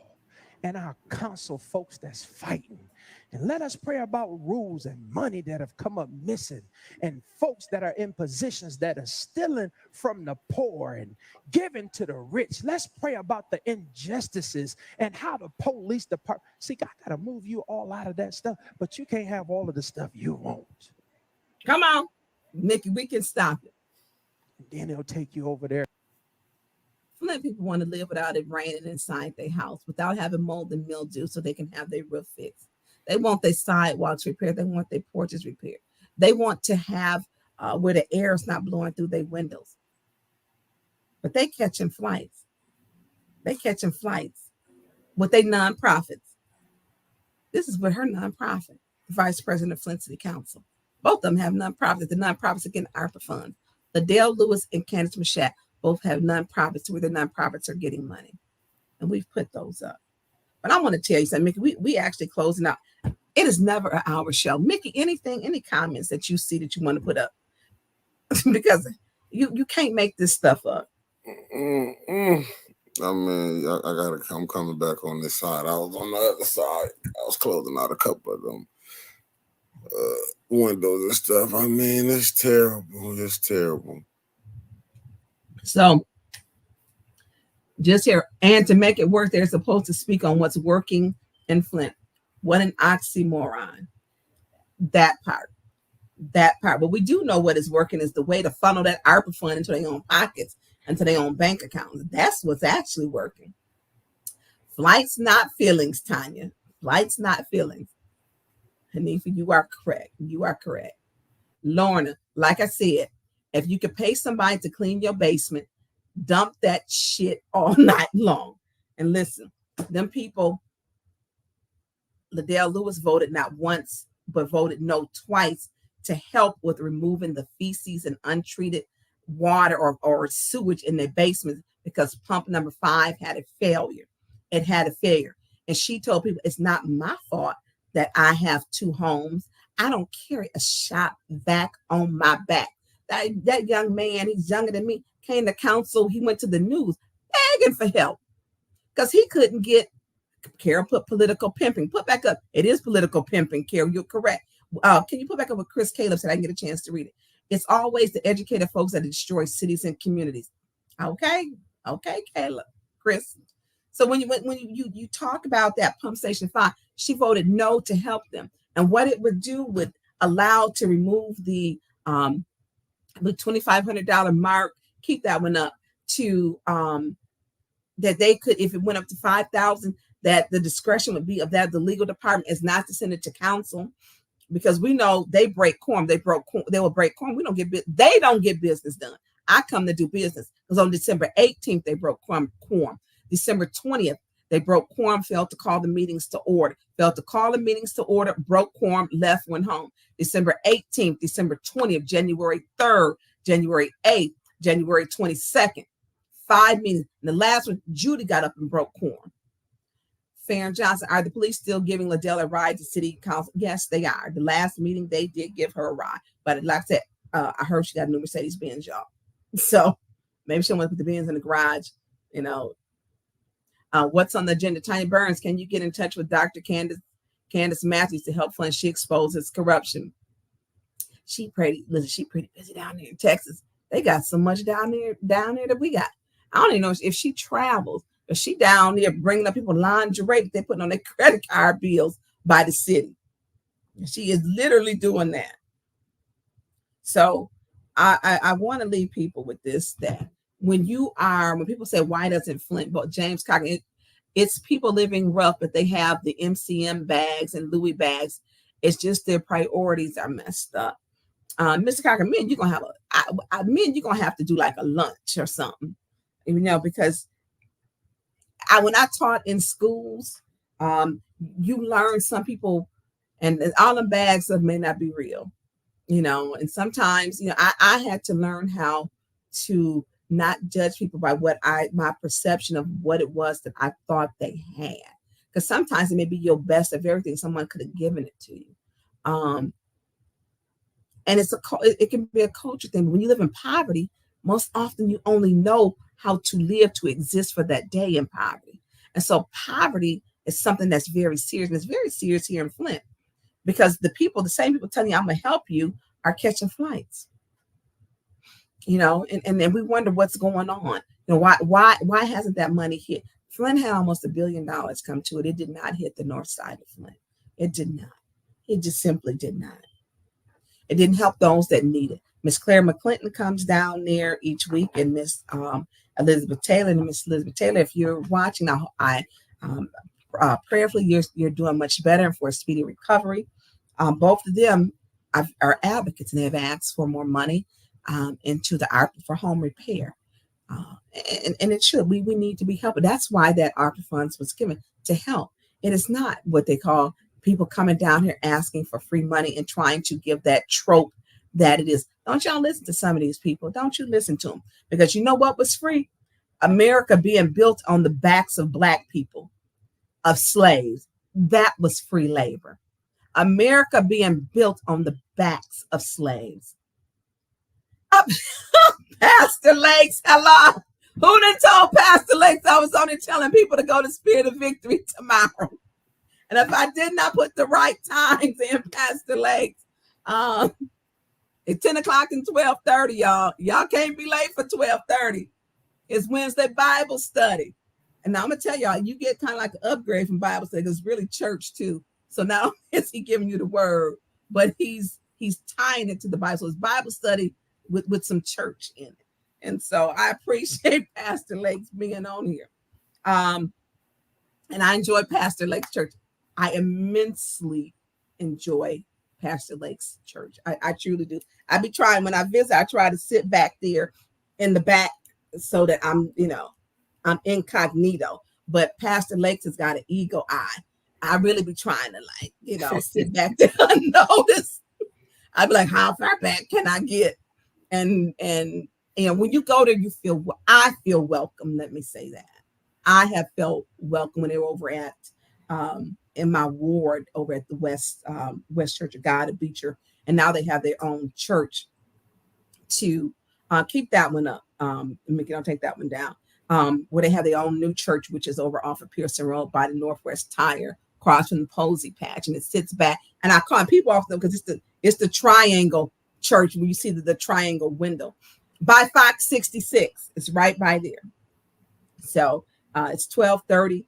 and our council folks that's fighting. And let us pray about rules and money that have come up missing and folks that are in positions that are stealing from the poor and giving to the rich. Let's pray about the injustices and how the police department. See, God got to move you all out of that stuff, but you can't have all of the stuff you want. Come on, Nikki, we can stop it. And then he'll take you over there. Flint people want to live without it raining inside their house, without having mold and mildew so they can have their roof fixed. They want their sidewalks repaired. They want their porches repaired. They want to have where the air is not blowing through their windows. But they catching flights. They catching flights with their nonprofits. This is with her nonprofit, the vice president of Flint City Council. Both of them have nonprofits. The nonprofits are getting Arpa funds. Liddell Lewis and Candace Mouchette both have nonprofits where the nonprofits are getting money. And we've put those up. But I want to tell you something, Mickey, we actually closing out. It is never an hour show. Mickey, any comments that you see that you want to put up? Because you can't make this stuff up. I mean, I'm coming back on this side. I was on the other side. I was closing out a couple of them windows and stuff. I mean, it's terrible. It's terrible. So just here, and to make it work, they're supposed to speak on what's working in Flint. What an oxymoron. That part. But we do know what is working is the way to funnel that Arpa fund into their own pockets, into their own bank accounts. That's what's actually working. Flights, not feelings, Tonya. Flights, not feelings. Hanifa, you are correct. You are correct. Lorna, like I said, if you could pay somebody to clean your basement, dump that shit all night long. And listen, them people, Liddell Lewis voted not once, but voted no twice to help with removing the feces and untreated water or sewage in their basement because pump number 5 had a failure. It had a failure. And she told people, it's not my fault that I have 2 homes. I don't carry a shop vac on my back. That young man, he's younger than me, came to council. He went to the news begging for help because he couldn't get. Carol put political pimping. Put back up. It is political pimping, Carol. You're correct. Can you put back up what Chris Caleb said? I can get a chance to read it. It's always the educated folks that destroy cities and communities. Okay, Caleb, Chris. So when you talk about that pump station 5, she voted no to help them. And what it would do would allow to remove the $2,500 mark, keep that one up to that they could, if it went up to 5,000, that the discretion would be of that the legal department is not to send it to council because we know they break quorum. They will break quorum. They don't get business done. I come to do business because on December 18th they broke quorum. December 20th They broke quorum, failed to call the meetings to order, broke quorum, left, went home. December 18th, December 20th, January 3rd, January 8th, January 22nd. 5 meetings. And the last one, Judy got up and broke quorum. Farron Johnson, are the police still giving Liddell a ride to city council? Yes, they are. The last meeting, they did give her a ride. But like I said, I heard she got a new Mercedes-Benz, y'all. So maybe she'll want to put the Benz in the garage, you know. What's on the agenda? Tonya Burns, can you get in touch with Dr. Candace Matthews to help fund? She exposes corruption. She pretty busy down there in Texas. They got so much down there that we got. I don't even know if she travels, but she down there bringing up people lingerie that they putting on their credit card bills by the city. She is literally doing that. So I want to leave people with this, that when people say, why doesn't Flint vote? James Cochran, it's people living rough, but they have the MCM bags and Louis bags. It's just their priorities are messed up. Mr. Cochran, me and you're gonna have to do like a lunch or something, you know, because when I taught in schools, you learn some people, and all the bags of may not be real, you know, and sometimes, you know, I had to learn how to not judge people by my perception of what it was that I thought they had, because sometimes it may be your best of everything. Someone could have given it to you. And it can be a culture thing. When you live in poverty, most often you only know how to live, to exist for that day in poverty. And so poverty is something that's very serious. And it's very serious here in Flint, because the same people telling you I'm gonna help you are catching flights. You know, and then we wonder what's going on. You know, why hasn't that money hit? Flint had almost $1 billion come to it. It did not hit the north side of Flint. It did not. It just simply did not. It didn't help those that need it. Miss Claire McClinton comes down there each week, and Miss Elizabeth Taylor. And Miss Elizabeth Taylor, if you're watching, I prayerfully you're doing much better and for a speedy recovery. Both of them are advocates, and they have asked for more money into the Arpa for home repair. And it should. We need to be helped. That's why that Arpa funds was given, to help. It is not what they call people coming down here asking for free money and trying to give that trope that it is. Don't y'all listen to some of these people. Don't you listen to them. Because you know what was free? America being built on the backs of Black people, of slaves. That was free labor. America being built on the backs of slaves. Pastor Lakes, hello. Who done told Pastor Lakes I was only telling people to go to Spirit of Victory tomorrow? And if I did not put the right times in, Pastor Lakes, it's 10 o'clock and 12:30, y'all. Y'all can't be late for 12:30. It's Wednesday Bible study. And now I'm going to tell y'all, you get kind of like an upgrade from Bible study, because it's really church too. So not only is he giving you the word, but he's tying it to the Bible. So it's Bible study with some church in it. And so I appreciate Pastor Lakes being on here. And I enjoy Pastor Lakes Church. I immensely enjoy Pastor Lakes Church. I truly do. I be trying, when I visit, I try to sit back there in the back so that I'm incognito. But Pastor Lakes has got an eagle eye. I really be trying to sit back there unnoticed. I'd be like, how far back can I get? And when you go there, I feel welcome. Let me say that. I have felt welcome when they were over at in my ward over at the West Church of God at Beecher, and now they have their own church. To keep that one up, don't take that one down. Where they have their own new church, which is over off of Pearson Road by the Northwest Tire, across from the Posey Patch, and it sits back. And I call people off them because it's the triangle church where you see the triangle window by Fox 66. It's right by there. So it's 12:30.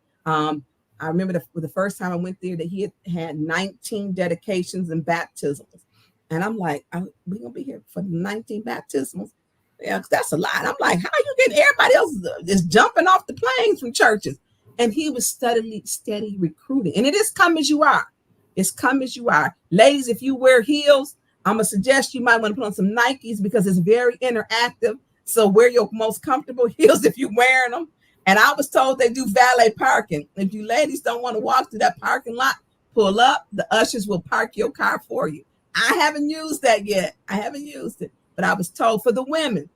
I remember the first time I went there that he had 19 dedications and baptisms. And I'm like, we're going to be here for 19 baptisms. Yeah, that's a lot. I'm like, how are you getting everybody else is jumping off the planes from churches? And he was steady recruiting. And it is come as you are. It's come as you are. Ladies, if you wear heels, I'm going to suggest you might want to put on some Nikes because it's very interactive. So wear your most comfortable heels if you're wearing them. And I was told they do valet parking. If you ladies don't want to walk through that parking lot, pull up, the ushers will park your car for you. I haven't used that yet. I haven't used it, but I was told for the women,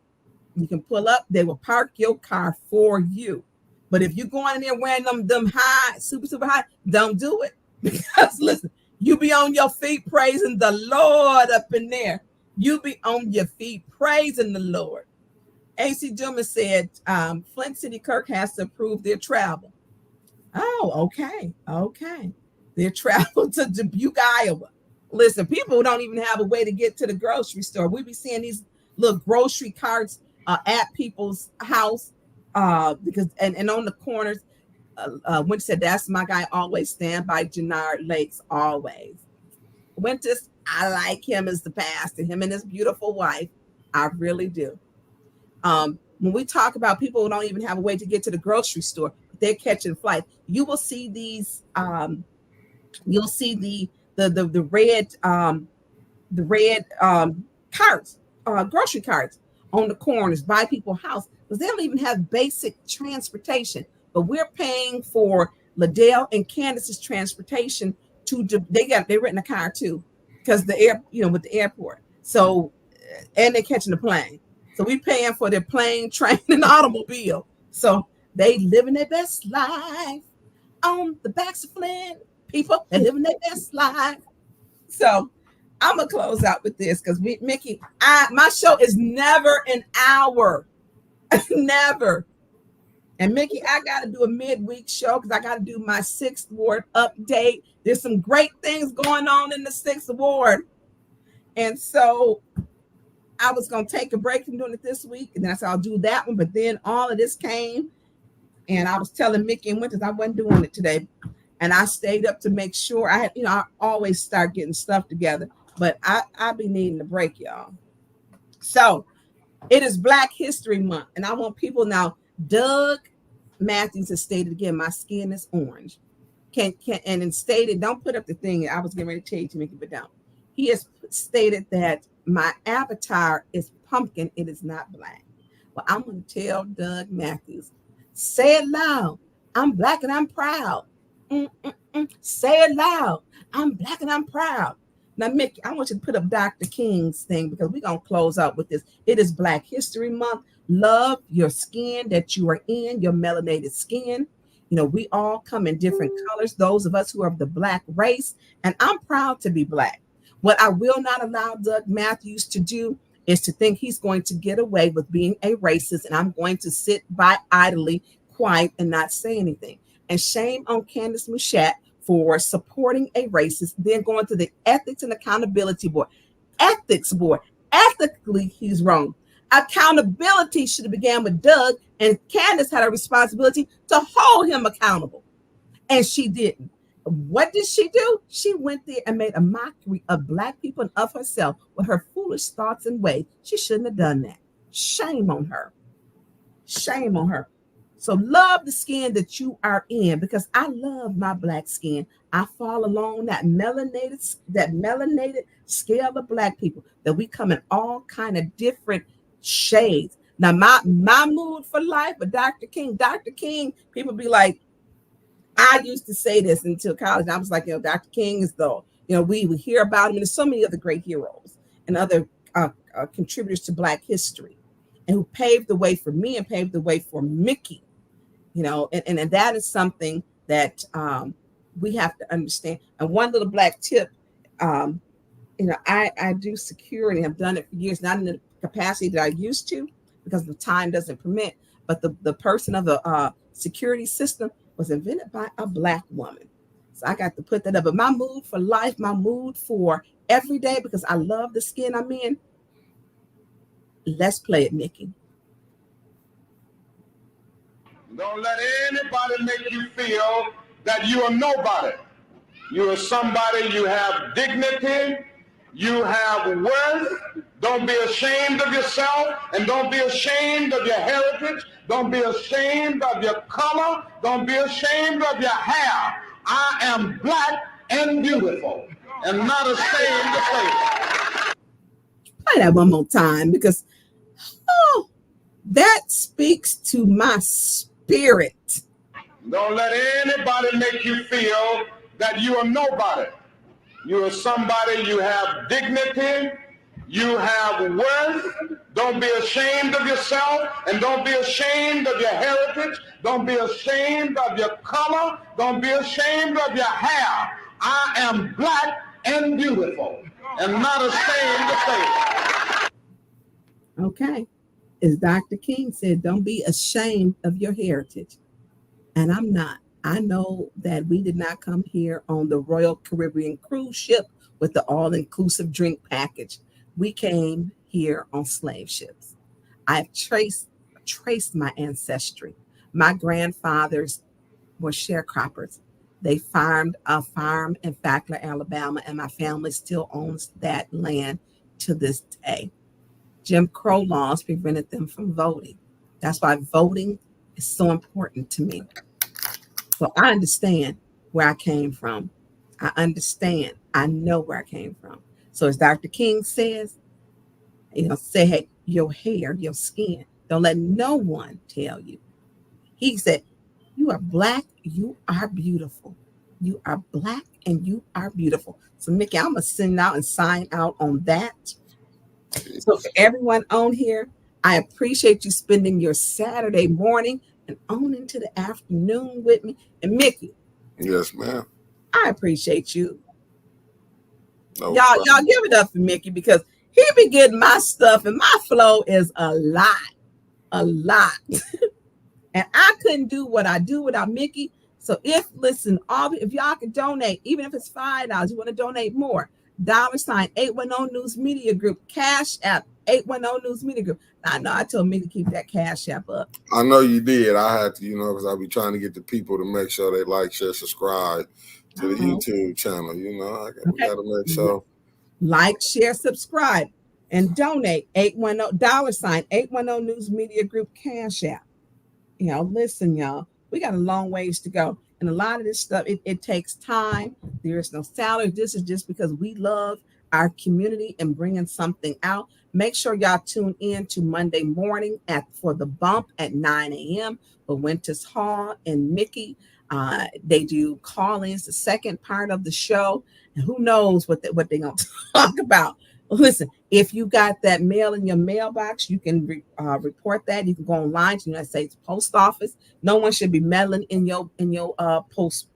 you can pull up, they will park your car for you. But if you're going in there wearing them high, super high, don't do it. Because listen, you be on your feet praising the Lord up in there. You be on your feet praising the Lord. AC Dumas said Flint City Clerk has to approve their travel. Oh, okay. Their travel to Dubuque, Iowa. Listen, people don't even have a way to get to the grocery store. We be seeing these little grocery carts at people's house because and on the corners. Winter said, that's my guy, always stand by Jannard Lakes, always. Winters, I like him as the pastor, him and his beautiful wife. I really do. When we talk about people who don't even have a way to get to the grocery store, they're catching flights. You will see these. You'll see the red carts, grocery carts on the corners by people's house because they don't even have basic transportation. But we're paying for Liddell and Candace's transportation to they're renting a car too because with the airport. So and they're catching the plane. So we paying for their plane, train, and automobile. So they living their best life on the backs of Flint. People, they're living their best life. So I'm gonna close out with this because Mickey, my show is never an hour, never. And Mickey, I got to do a midweek show because I got to do my 6th ward update. There's some great things going on in the 6th ward, and so I was gonna take a break from doing it this week, and then I said I'll do that one. But then all of this came, and I was telling Mickey and Winters I wasn't doing it today. And I stayed up to make sure I had, I always start getting stuff together, but I be needing a break, y'all. So it is Black History Month. And I want people now, Doug Matthews has stated again, my skin is orange. And then stated, don't put up the thing. I was getting ready to tell you to make it, but don't. He has stated that my avatar is pumpkin. It is not black. Well, I'm going to tell Doug Matthews, say it loud. I'm black and I'm proud. Say it loud. I'm black and I'm proud. Now, Mickey, I want you to put up Dr. King's thing because we're going to close out with this. It is Black History Month. Love your skin that you are in, your melanated skin. We all come in different colors, those of us who are of the Black race, and I'm proud to be Black. What I will not allow Doug Matthews to do is to think he's going to get away with being a racist, and I'm going to sit by idly, quiet, and not say anything. And shame on Candace Mushat for supporting a racist, then going to the Ethics and Accountability Board. Ethics Board. Ethically, he's wrong. Accountability should have began with Doug, and Candace had a responsibility to hold him accountable. And she didn't. What did she do? She went there and made a mockery of Black people and of herself with her foolish thoughts and ways. She shouldn't have done that. Shame on her. Shame on her. So love the skin that you are in because I love my Black skin. I fall along that melanated scale of Black people that we come in all kind of different shades. Now my mood for life, but Dr. King, people be like, I used to say this until college. I was like, Dr. King is we hear about him, and there's so many other great heroes and other contributors to Black history, and who paved the way for me and paved the way for Mickey. And that is something that we have to understand. And one little Black tip, I do security. I've done it for years, not in the capacity that I used to because the time doesn't permit. But the person of the security system was invented by a Black woman. So I got to put that up. But my mood for life, my mood for every day, because I love the skin I'm in. Let's play it, Mickey. Don't let anybody make you feel that you are nobody. You are somebody, you have dignity, you have worth. Don't be ashamed of yourself, and don't be ashamed of your heritage. Don't be ashamed of your color. Don't be ashamed of your hair. I am Black and beautiful and not ashamed to say it. Play that one more time because that speaks to my spirit. Spirit. Don't let anybody make you feel that you are nobody. You are somebody, you have dignity, you have worth. Don't be ashamed of yourself, and don't be ashamed of your heritage. Don't be ashamed of your color. Don't be ashamed of your hair. I am black and beautiful and not ashamed to say it. Okay. As Dr. King said, don't be ashamed of your heritage. And I'm not. I know that we did not come here on the Royal Caribbean cruise ship with the all-inclusive drink package. We came here on slave ships. I've traced my ancestry. My grandfathers were sharecroppers. They farmed a farm in Fackler, Alabama, and my family still owns that land to this day. Jim Crow laws prevented them from voting. That's why voting is so important to me. So I understand where I came from. I understand. I know where I came from. So as Dr. King says, say, hey, your hair, your skin, don't let no one tell you. He said, you are black, you are beautiful. You are black and you are beautiful. So Mickey, I'm going to send out and sign out on that. So for everyone on here, I appreciate you spending your Saturday morning and on into the afternoon with me. And Mickey. Yes, ma'am. I appreciate you. No y'all give it up for Mickey, because he be getting my stuff and my flow is a lot. And I couldn't do what I do without Mickey. So if y'all can donate, even if it's $5, you want to donate more, $ 810 News Media Group, Cash App 810 News Media Group. I know I told me to keep that Cash App up. I know you did. I had to, because I be trying to get the people to make sure they like, share, subscribe to the YouTube channel. We got to make sure. Like, share, subscribe, and donate. $810 810 News Media Group, Cash App. Listen, y'all, we got a long ways to go. And a lot of this stuff, it takes time. There is no salary. This is just because we love our community and bringing something out. Make sure y'all tune in to Monday morning for the bump at 9 a.m. for Winters Hall and Mickey. They do call-ins, the second part of the show. And who knows what they're going to talk about. Listen, if you got that mail in your mailbox, you can report that. You can go online to the United States Post Office. No one should be meddling in your mailbox.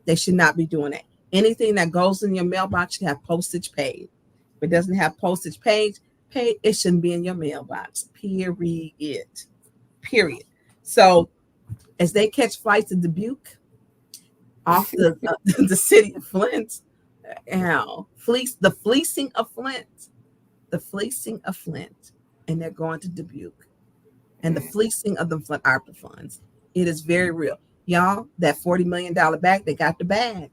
They should not be doing that. Anything that goes in your mailbox should have postage paid. If it doesn't have postage paid, it shouldn't be in your mailbox. Period. So as they catch flights to Dubuque off the city of Flint, the fleecing of Flint, and they're going to Dubuque, and the fleecing of the Flint Arpa funds. It is very real, y'all. That $40 million bag, they got the bag.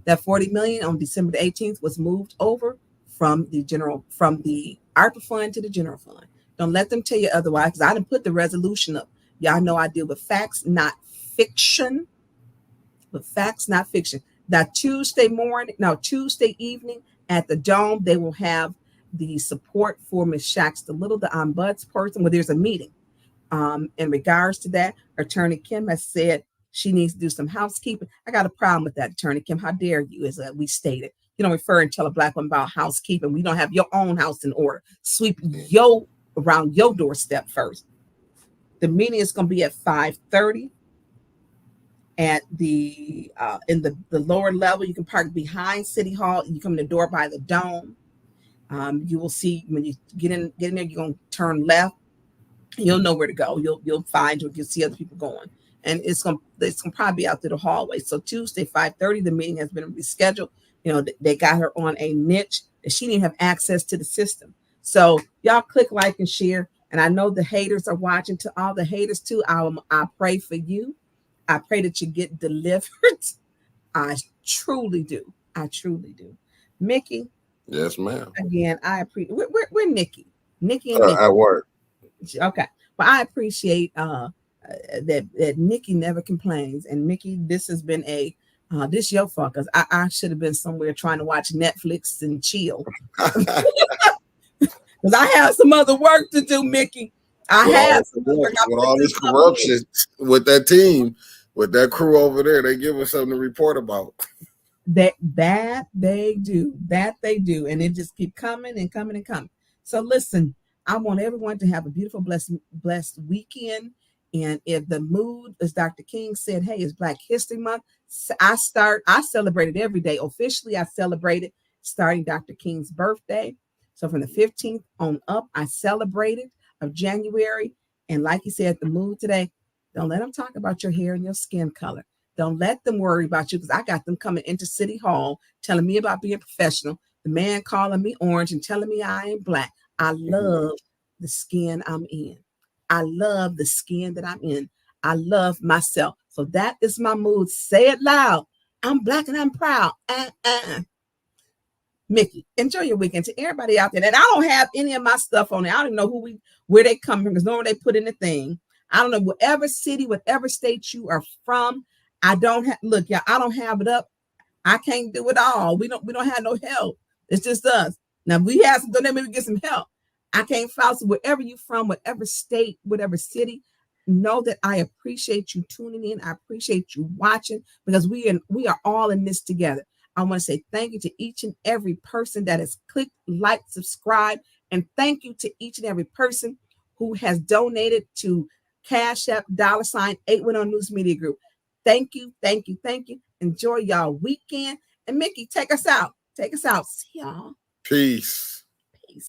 That $40 million on December the 18th was moved over from the Arpa fund to the general fund. Don't let them tell you otherwise, because I didn't put the resolution up. Y'all know I deal with facts, not fiction. That Tuesday evening at the Dome, they will have the support for Ms. Shaxta Little, the ombuds person, where there's a meeting. In regards to that, Attorney Kim has said she needs to do some housekeeping. I got a problem with that, Attorney Kim. How dare you, as we stated. You don't refer and tell a Black woman about housekeeping. We don't have your own house in order. Sweep around your doorstep first. The meeting is going to be at 5:30. At the in the lower level, you can park behind City Hall. You come in the door by the Dome. You will see when you get in there, you're gonna turn left. You'll know where to go. You'll find you'll see other people going, and it's gonna probably be out through the hallway. So Tuesday 5:30, the meeting has been rescheduled. They got her on a niche that she didn't have access to the system. So y'all click like and share. And I know the haters are watching. To all the haters too, I pray for you. I pray that you get delivered. I truly do. Mickey. Yes, ma'am. Again, I appreciate. We're Nikki. Nikki and Nikki. At work. Okay. Well, I appreciate that Nikki never complains. And Mickey, this has been this your fault, because I should have been somewhere trying to watch Netflix and chill. Because I have some other work to do, Mickey. I have with all this corruption with that team, with that crew over there. They give us something to report about. That they do, and it just keep coming and coming and coming. So listen, I want everyone to have a beautiful, blessed weekend. And if the mood, as Dr. King said, hey, it's Black History Month, I celebrate it every day. Officially, I celebrate it starting Dr. King's birthday. So from the 15th on up, I celebrated of January. And like he said, the mood today, don't let them talk about your hair and your skin color. Don't let them worry about you, because I got them coming into City Hall telling me about being professional. The man calling me orange and telling me I ain't Black. I love the skin I'm in. I love the skin that I'm in. I love myself. So that is my mood. Say it loud. I'm Black and I'm proud. Mickey, enjoy your weekend. To everybody out there, and I don't have any of my stuff on there. I don't even know where they come from, because normally they put in the thing. I don't know, whatever city, whatever state you are from. I don't have, look, y'all, I don't have it up. I can't do it all. We don't have no help. It's just us. Now we have some, don't maybe get some help. I can't follow. So wherever you're from, whatever state, whatever city, know that I appreciate you tuning in. I appreciate you watching, because we are all in this together. I want to say thank you to each and every person that has clicked, like, subscribe, and thank you to each and every person who has donated to Cash App $810 News Media Group. Thank you, thank you, thank you. Enjoy y'all weekend. And Mickey, take us out. See y'all. Peace.